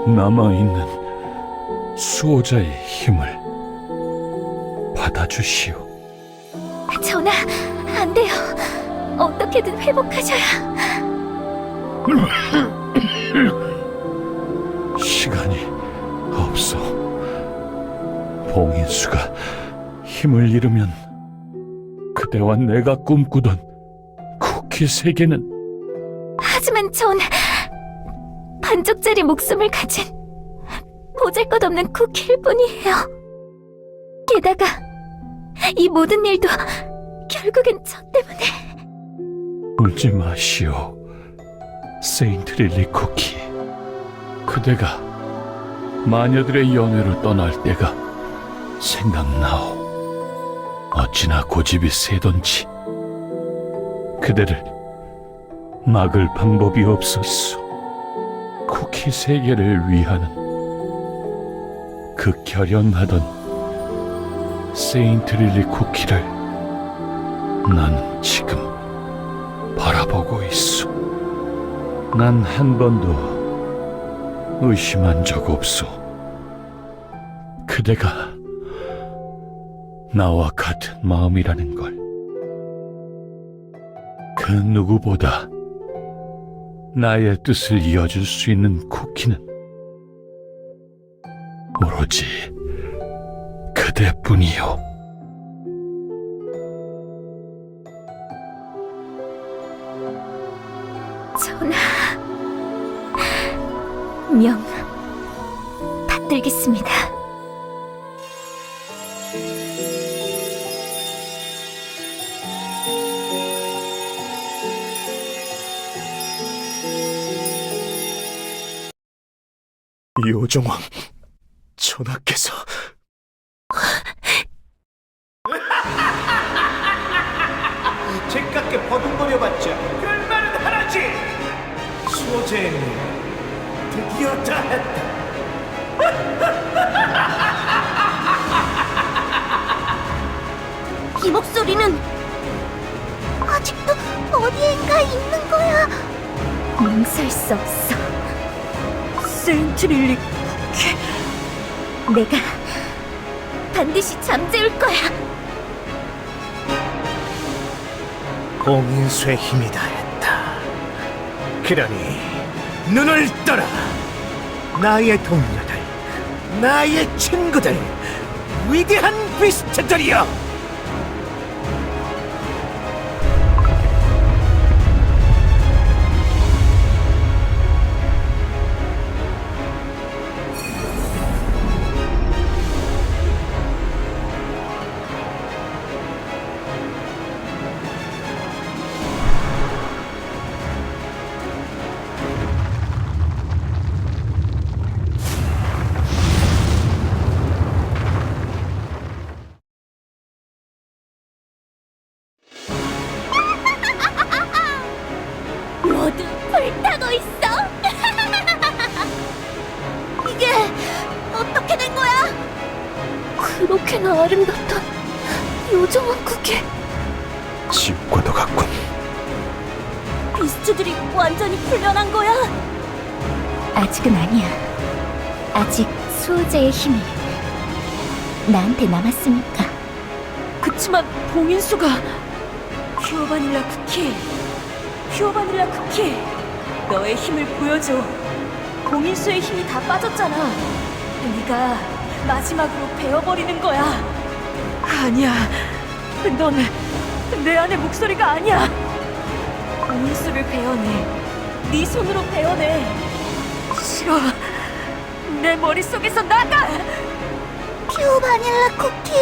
남아있는 수호자의 힘을 받아주시오. 전하, 안 돼요. 어떻게든 회복하셔야. 시간이 없어. 봉인수가 힘을 잃으면 그대와 내가 꿈꾸던 쿠키 세계는. 하지만 전 반쪽짜리 목숨을 가진 보잘것없는 쿠키일 뿐이에요. 게다가 이 모든 일도 결국엔 저 때문에. 울지 마시오, 세인트 릴리 쿠키. 그대가 마녀들의 연회로 떠날 때가 생각나오. 어찌나 고집이 세던지 그대를 막을 방법이 없었소. 쿠키 세계를 위하는 그 결연하던 세인트 릴리 쿠키를 난 지금 바라보고 있어. 난 한 번도 의심한 적 없소. 그대가 나와 같은 마음이라는 걸. 그 누구보다 나의 뜻을 이어줄 수 있는 쿠키는 오로지 그대뿐이요. 전하, 명 받들겠습니다. 요정왕 전하께서 쟁깝게 버둥거려봤자 별말은 하나지. 수호자의 명 드디어 다했다. 이 목소리는 아직도 어디엔가 있는 거야. 용서할 수 없어. 세인트 릴리 쿠키. 내가 반드시 잠재울 거야. 봉인수의 힘이 다했다. 그러니 눈을 떠라. 나의 동료들, 나의 친구들, 위대한 비스트들이여. 그렇게나 아름답던 요정왕 쿠키. 지옥과도 같군. 비스트들이 완전히 풀려난 거야? 아직은 아니야. 아직 수호자의 힘이 나한테 남았으니까. 그치만 봉인수가 퓨어 바닐라 쿠키, 퓨어 바닐라 쿠키, 너의 힘을 보여줘. 봉인수의 힘이 다 빠졌잖아. 네가 마지막으로 베어버리는 거야. 아니야, 넌 내 안의 목소리가 아니야. 봉인수를 베어내. 네 손으로 베어내. 싫어. 내 머릿속에서 나가. 퓨어 바닐라 쿠키,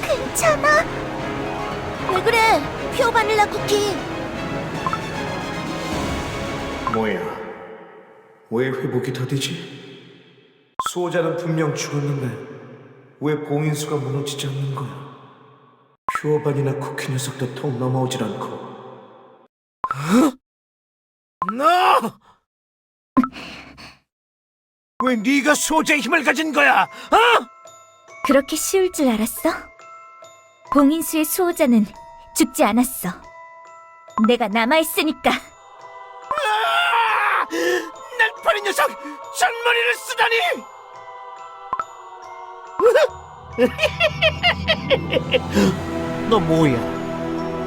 괜찮아? 왜 그래, 퓨어 바닐라 쿠키? 뭐야? 왜 회복이 더디지? 수호자는 분명 죽었는데 왜 봉인수가 무너지지 않는 거야? 퓨어반이나 쿠키 녀석도 통 넘어오질 않고. 너! 왜 네가 수호자의 힘을 가진 거야? 그렇게 쉬울 줄 알았어? 봉인수의 수호자는 죽지 않았어. 내가 남아있으니까. 날파리 녀석! 잔머리를 쓰다니! 너 뭐야?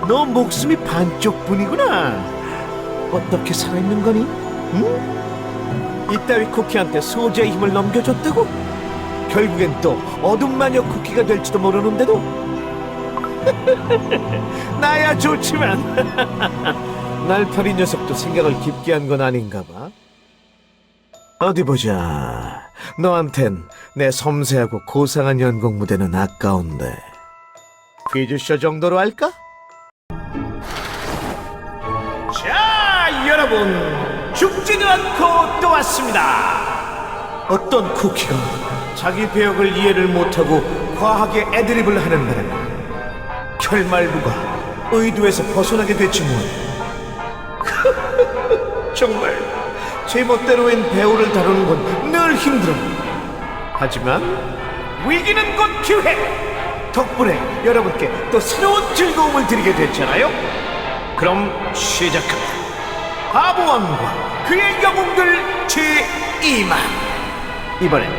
너 목숨이 반쪽뿐이구나. 어떻게 살아있는 거니? 응? 이따위 쿠키한테 수호자의 힘을 넘겨줬다고? 결국엔 또 어둠 마녀 쿠키가 될지도 모르는데도? 나야 좋지만 날파리 녀석도 생각을 깊게 한 건 아닌가 봐. 어디 보자. 너한텐 내 섬세하고 고상한 연극 무대는 아까운데 퀴즈쇼 정도로 할까? 자, 여러분, 죽지도 않고 또 왔습니다. 어떤 쿠키가 자기 배역을 이해를 못하고 과하게 애드립을 하는 바람에 결말부가 의도에서 벗어나게 됐지 뭐. 정말 제멋대로인 배우를 다루는 건 늘 힘들어. 하지만 위기는 곧 기회. 덕분에 여러분께 또 새로운 즐거움을 드리게 됐잖아요. 그럼 시작합니다. 바보왕과 그의 영웅들 제2만. 이번엔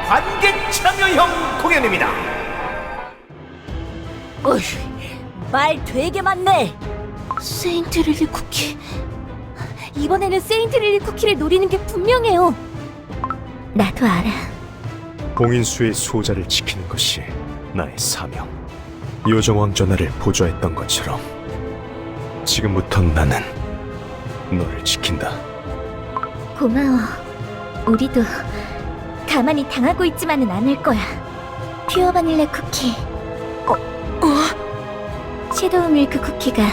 관객 참여형 공연입니다. 말 되게 많네. 세인트 릴리 쿠키. 이번에는 세인트 릴리 쿠키를 노리는 게 분명해요. 나도 알아. 봉인수의 수호자를 지키는 것이 나의 사명. 요정왕 전하를 보좌했던 것처럼 지금부터 나는 너를 지킨다. 고마워. 우리도 가만히 당하고 있지만은 않을 거야. 퓨어 바닐라 쿠키. 섀도우 밀크 쿠키가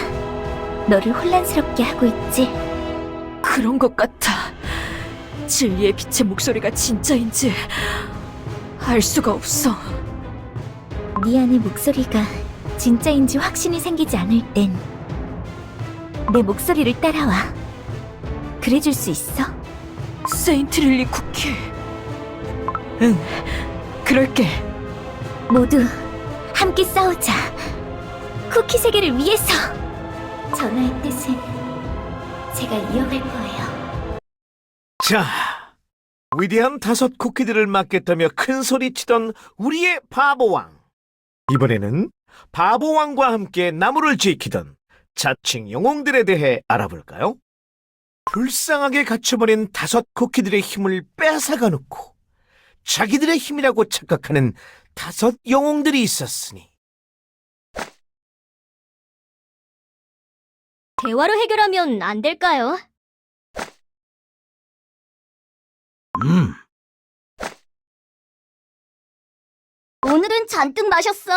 너를 혼란스럽게 하고 있지? 그런 것 같아. 진리의 빛의 목소리가 진짜인지 알 수가 없어. 네 안의 목소리가 진짜인지 확신이 생기지 않을 땐 내 목소리를 따라와. 그래줄 수 있어? 세인트 릴리 쿠키. 응, 그럴게. 모두 함께 싸우자. 쿠키 세계를 위해서. 전하의 뜻은 제가 이어갈 거예요. 자, 위대한 5 쿠키들을 맡겠다며 큰 소리치던 우리의 바보왕. 이번에는 바보왕과 함께 나무를 지키던 자칭 영웅들에 대해 알아볼까요? 불쌍하게 갇혀버린 5 쿠키들의 힘을 뺏어가 놓고 자기들의 힘이라고 착각하는 5 영웅들이 있었으니. 대화로 해결하면 안 될까요? 오늘은 잔뜩 마셨어.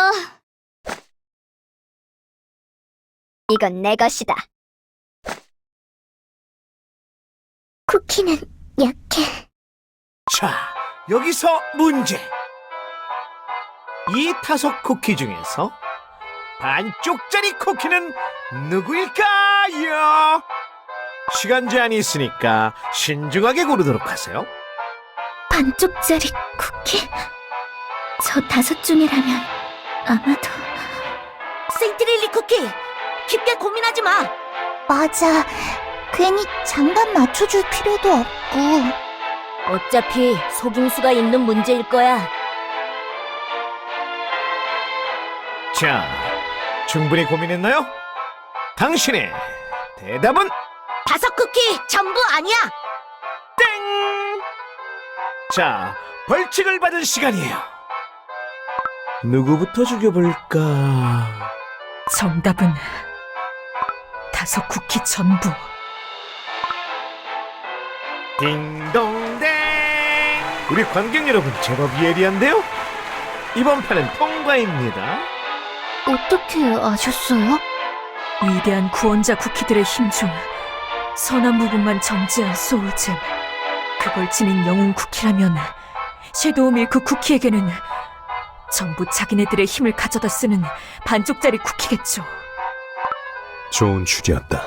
이건 내 것이다. 쿠키는 약해. 자, 여기서 문제. 이 5 쿠키 중에서 반쪽짜리 쿠키는 누구일까요? 시간 제한이 있으니까 신중하게 고르도록 하세요. 반쪽짜리 쿠키? 저 5 중이라면 아마도. 세인트릴리 쿠키, 깊게 고민하지 마. 맞아. 괜히 장단 맞춰줄 필요도 없고. 어차피 속임수가 있는 문제일 거야. 자, 충분히 고민했나요? 당신의 대답은 5 쿠키 전부 아니야. 땡! 자, 벌칙을 받을 시간이에요. 누구부터 죽여볼까? 정답은 5 쿠키 전부. 딩동댕! 우리 관객 여러분 제법 예리한데요? 이번 판은 통과입니다. 어떻게 아셨어요? 위대한 구원자 쿠키들의 힘 중 선한 부분만 정지한 소울잼. 그걸 지닌 영웅 쿠키라면 섀도우 밀크 쿠키에게는 전부 자기네들의 힘을 가져다 쓰는 반쪽짜리 쿠키겠죠. 좋은 추리였다.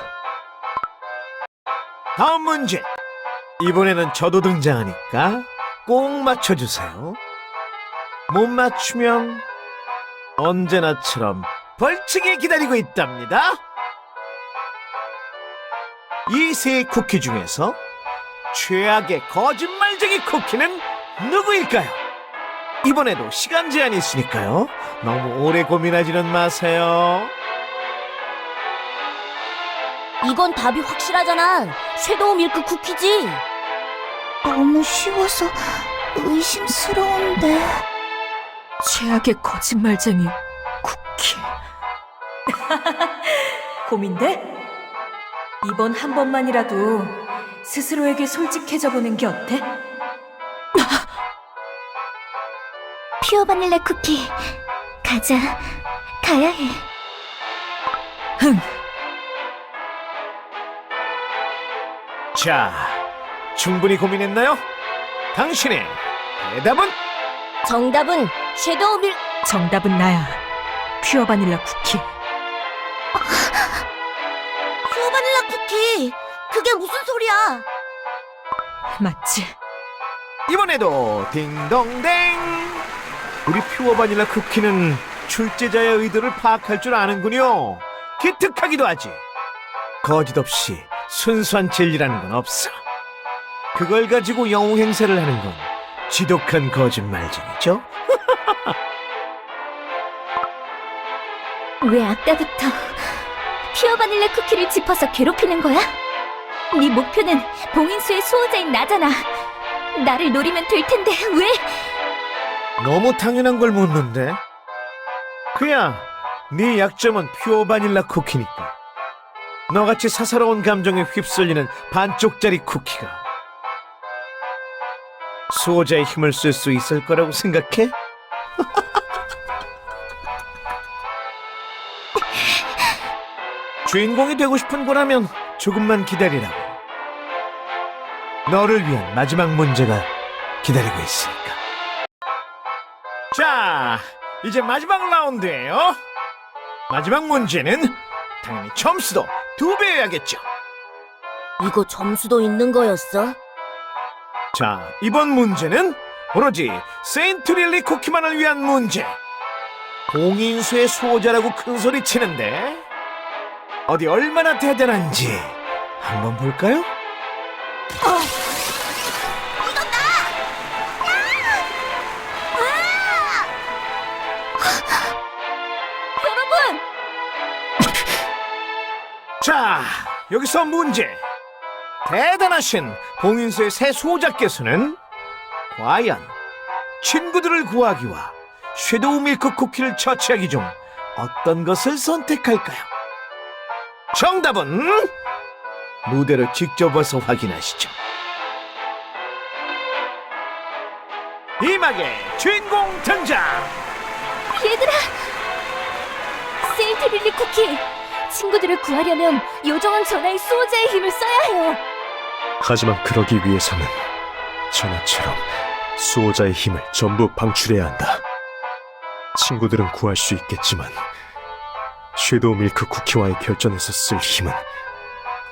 다음 문제. 이번에는 저도 등장하니까 꼭 맞춰주세요. 못 맞추면 언제나처럼 벌칙이 기다리고 있답니다. 이 세 쿠키 중에서 최악의 거짓말쟁이 쿠키는 누구일까요? 이번에도 시간 제한이 있으니까요. 너무 오래 고민하지는 마세요. 이건 답이 확실하잖아. 섀도우 밀크 쿠키지. 너무 쉬워서 의심스러운데. 최악의 거짓말쟁이 쿠키. 고민돼? 이번 한 번만이라도 스스로에게 솔직해져 보는 게 어때? 퓨어 바닐라 쿠키. 가자. 가야 해. 흥. 자, 충분히 고민했나요? 당신의 대답은? 정답은 섀도우 밀. 정답은 나야. 퓨어 바닐라 쿠키. 퓨어 바닐라 쿠키. 그게 무슨 소리야? 맞지? 이번에도 딩동댕! 우리 퓨어 바닐라 쿠키는 출제자의 의도를 파악할 줄 아는군요. 기특하기도 하지. 거짓 없이 순수한 진리라는 건 없어. 그걸 가지고 영웅 행세를 하는 건 지독한 거짓말쟁이죠. 왜 아까부터 퓨어 바닐라 쿠키를 짚어서 괴롭히는 거야? 네 목표는 봉인수의 수호자인 나잖아. 나를 노리면 될 텐데 왜? 너무 당연한 걸 묻는데. 그야 네 약점은 퓨어 바닐라 쿠키니까. 너같이 사사로운 감정에 휩쓸리는 반쪽짜리 쿠키가 수호자의 힘을 쓸 수 있을 거라고 생각해? 주인공이 되고 싶은 거라면 조금만 기다리라고. 너를 위한 마지막 문제가 기다리고 있으니까. 자, 이제 마지막 라운드예요. 마지막 문제는 당연히 점수도 2배여야겠죠. 이거 점수도 있는 거였어? 자, 이번 문제는 오로지 세인트릴리 쿠키만을 위한 문제. 봉인수의 수호자라고 큰소리 치는데 어디 얼마나 대단한지 한번 볼까요? 여러분! 자, 여기서 문제. 대단하신 봉인수의 새 수호자께서는 과연 친구들을 구하기와 섀도우 밀크 쿠키를 처치하기 중 어떤 것을 선택할까요? 정답은 무대로 직접 와서 확인하시죠. 이막의 주인공 등장! 얘들아! 세인트릴리 쿠키! 친구들을 구하려면 요정왕 전하의 수호자의 힘을 써야 해요. 하지만 그러기 위해서는 전하처럼 수호자의 힘을 전부 방출해야 한다. 친구들은 구할 수 있겠지만 섀도우 밀크 쿠키와의 결전에서 쓸 힘은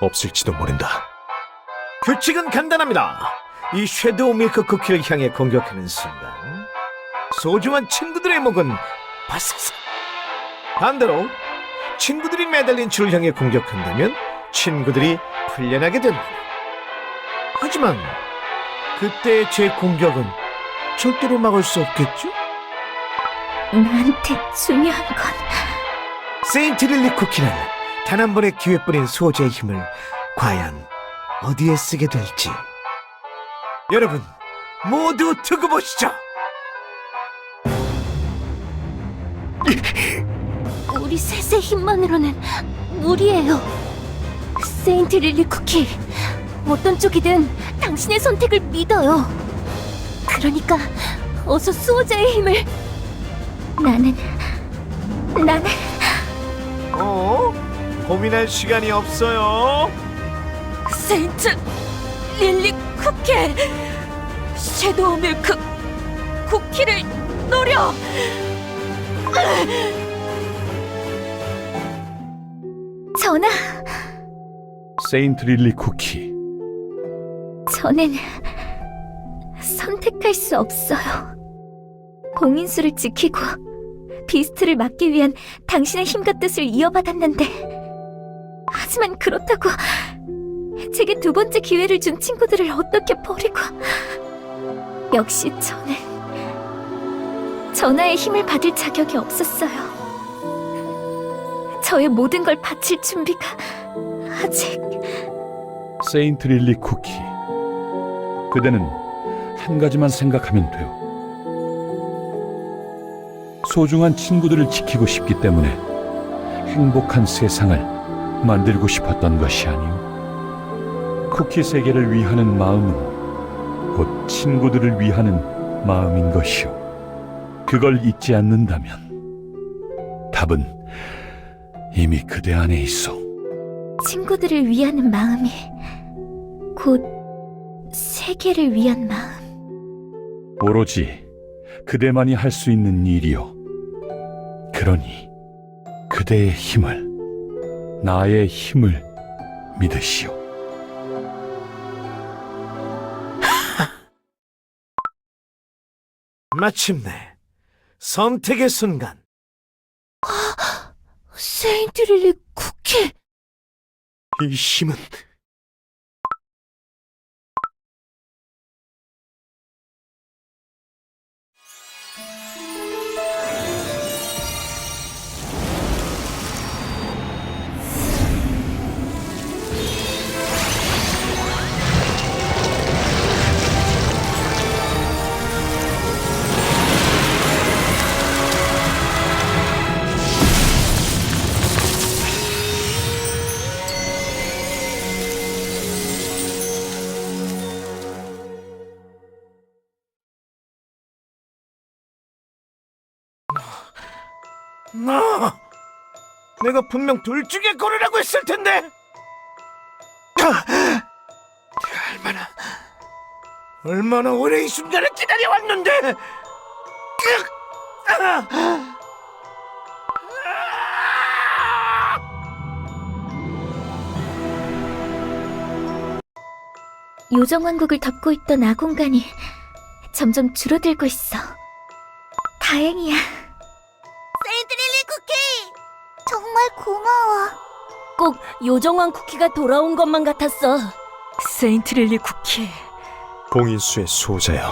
없을지도 모른다. 규칙은 간단합니다. 이 섀도우 밀크 쿠키를 향해 공격하는 순간 소중한 친구들의 목은 바싹싹. 반대로 친구들이 매달린 줄을 향해 공격한다면 친구들이 풀려나게 된다. 하지만 그때의 제 공격은 절대로 막을 수 없겠죠? 나한테 중요한 건 세인트 릴리 쿠키는 단 한 번의 기회뿐인 수호자의 힘을 과연 어디에 쓰게 될지 여러분 모두 두고 보시죠. 우리 셋의 힘만으로는 무리예요. 세인트 릴리 쿠키, 어떤 쪽이든 당신의 선택을 믿어요. 그러니까 어서 수호자의 힘을. 나는 고민할 시간이 없어요. 세인트 릴리 쿠키! 섀도우 밀크 쿠키를 노려! 전하, 세인트 릴리 쿠키, 저는 선택할 수 없어요. 봉인수를 지키고 비스트를 막기 위한 당신의 힘과 뜻을 이어받았는데, 하지만 그렇다고 제게 두 번째 기회를 준 친구들을 어떻게 버리고. 역시 저는 전하의 힘을 받을 자격이 없었어요. 저의 모든 걸 바칠 준비가 아직. 세인트 릴리 쿠키. 그대는 한 가지만 생각하면 돼요. 소중한 친구들을 지키고 싶기 때문에 행복한 세상을 만들고 싶었던 것이 아니오. 쿠키 세계를 위하는 마음은 곧 친구들을 위하는 마음인 것이오. 그걸 잊지 않는다면 답은 이미 그대 안에 있어. 친구들을 위하는 마음이 곧 세계를 위한 마음. 오로지 그대만이 할 수 있는 일이오. 그러니 그대의 힘을, 나의 힘을 믿으시오. 마침내 선택의 순간. 세인트 릴리 쿠키. 이 힘은 내가 분명 둘 중에 고르라고 했을 텐데. 내가 얼마나 오래 이 순간을 기다려왔는데. 요정왕국을 덮고 있던 아공간이 점점 줄어들고 있어. 다행이야. 세인트 릴리 쿠키! 정말 고마워. 꼭 요정왕 쿠키가 돌아온 것만 같았어. 세인트 릴리 쿠키, 봉인수의 수호자여,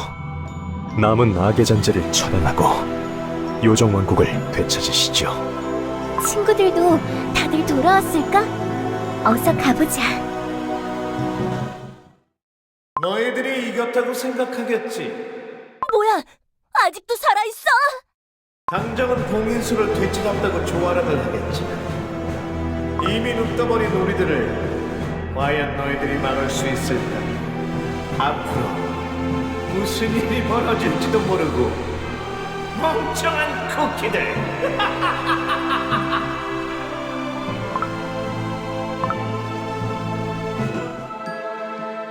남은 악의 잔재를 처단하고 요정왕국을 되찾으시죠. 친구들도 다들 돌아왔을까? 어서 가보자. 너희들이 이겼다고 생각하겠지. 뭐야? 아직도 살아있어? 당장은 봉인수를 되찾았다고 조아락을 하겠지만 이미 눕떠버린 우리들을 과연 너희들이 막을 수 있을까? 앞으로 무슨 일이 벌어질지도 모르고 멍청한 쿠키들.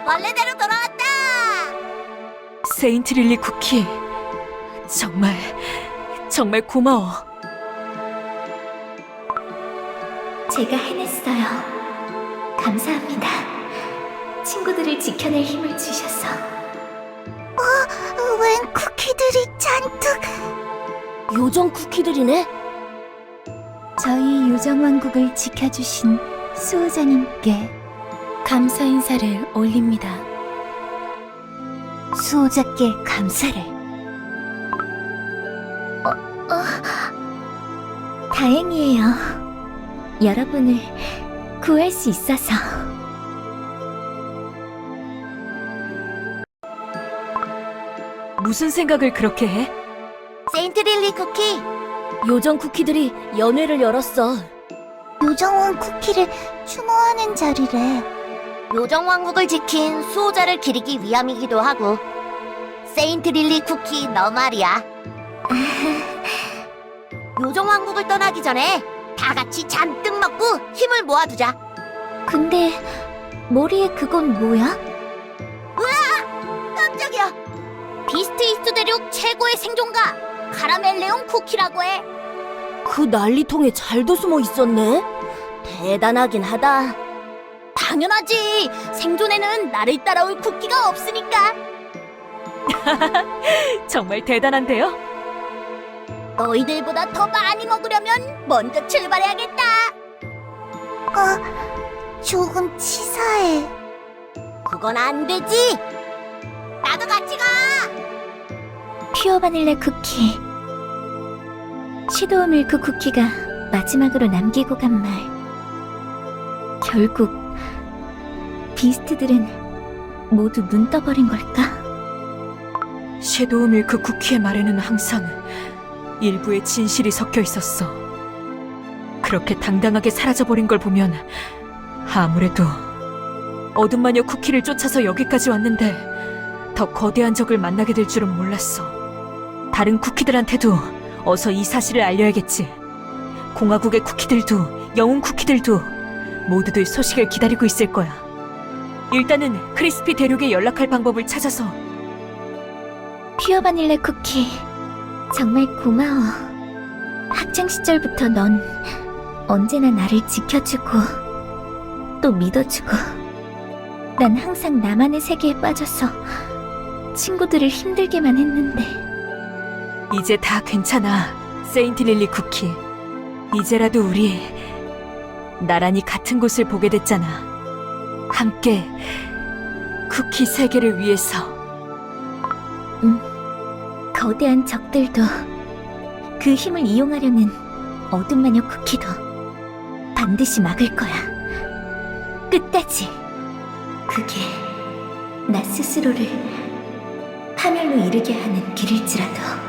원래대로 돌아왔다! 세인트 릴리 쿠키, 정말 고마워. 제가 해냈어요. 감사합니다. 친구들을 지켜낼 힘을 주셔서. 웬 쿠키들? 쿠키들이 잔뜩. 요정 쿠키들이네? 저희 요정왕국을 지켜주신 수호자님께 감사 인사를 올립니다. 수호자께 감사를. 다행이에요. 여러분을 구할 수 있어서. 무슨 생각을 그렇게 해? 세인트릴리 쿠키. 요정 쿠키들이 연회를 열었어. 요정왕 쿠키를 추모하는 자리래. 요정 왕국을 지킨 수호자를 기리기 위함이기도 하고. 세인트릴리 쿠키 너 말이야. 요정 왕국을 떠나기 전에 다 같이 잔뜩 먹고 힘을 모아두자. 근데 머리에 그건 뭐야? 깜짝이야. 비스트 이스트 대륙 최고의 생존가 카라멜레온 쿠키라고 해. 그 난리통에 잘도 숨어 있었네. 대단하긴 하다. 당연하지. 생존에는 나를 따라올 쿠키가 없으니까. 정말 대단한데요? 너희들보다 더 많이 먹으려면 먼저 출발해야겠다. 조금 치사해. 그건 안 되지. 나도 같이 가. 퓨어 바닐라 쿠키. 시도우 밀크 쿠키가 마지막으로 남기고 간 말. 결국 비스트들은 모두 눈 떠버린 걸까? 섀도우 밀크 쿠키의 말에는 항상 일부의 진실이 섞여 있었어. 그렇게 당당하게 사라져버린 걸 보면 아무래도 어둠 마녀 쿠키를 쫓아서 여기까지 왔는데 더 거대한 적을 만나게 될 줄은 몰랐어. 다른 쿠키들한테도 어서 이 사실을 알려야겠지. 공화국의 쿠키들도 영웅 쿠키들도 모두들 소식을 기다리고 있을 거야. 일단은 크리스피 대륙에 연락할 방법을 찾아서. 퓨어 바닐라 쿠키, 정말 고마워. 학창 시절부터 넌 언제나 나를 지켜주고 또 믿어주고, 난 항상 나만의 세계에 빠져서 친구들을 힘들게만 했는데. 이제 다 괜찮아, 세인트 릴리 쿠키. 이제라도 우리 나란히 같은 곳을 보게 됐잖아. 함께 쿠키 세계를 위해서. 거대한 적들도 그 힘을 이용하려는 어둠 마녀 쿠키도 반드시 막을 거야. 끝까지. 그게 나 스스로를 파멸로 이르게 하는 길일지라도.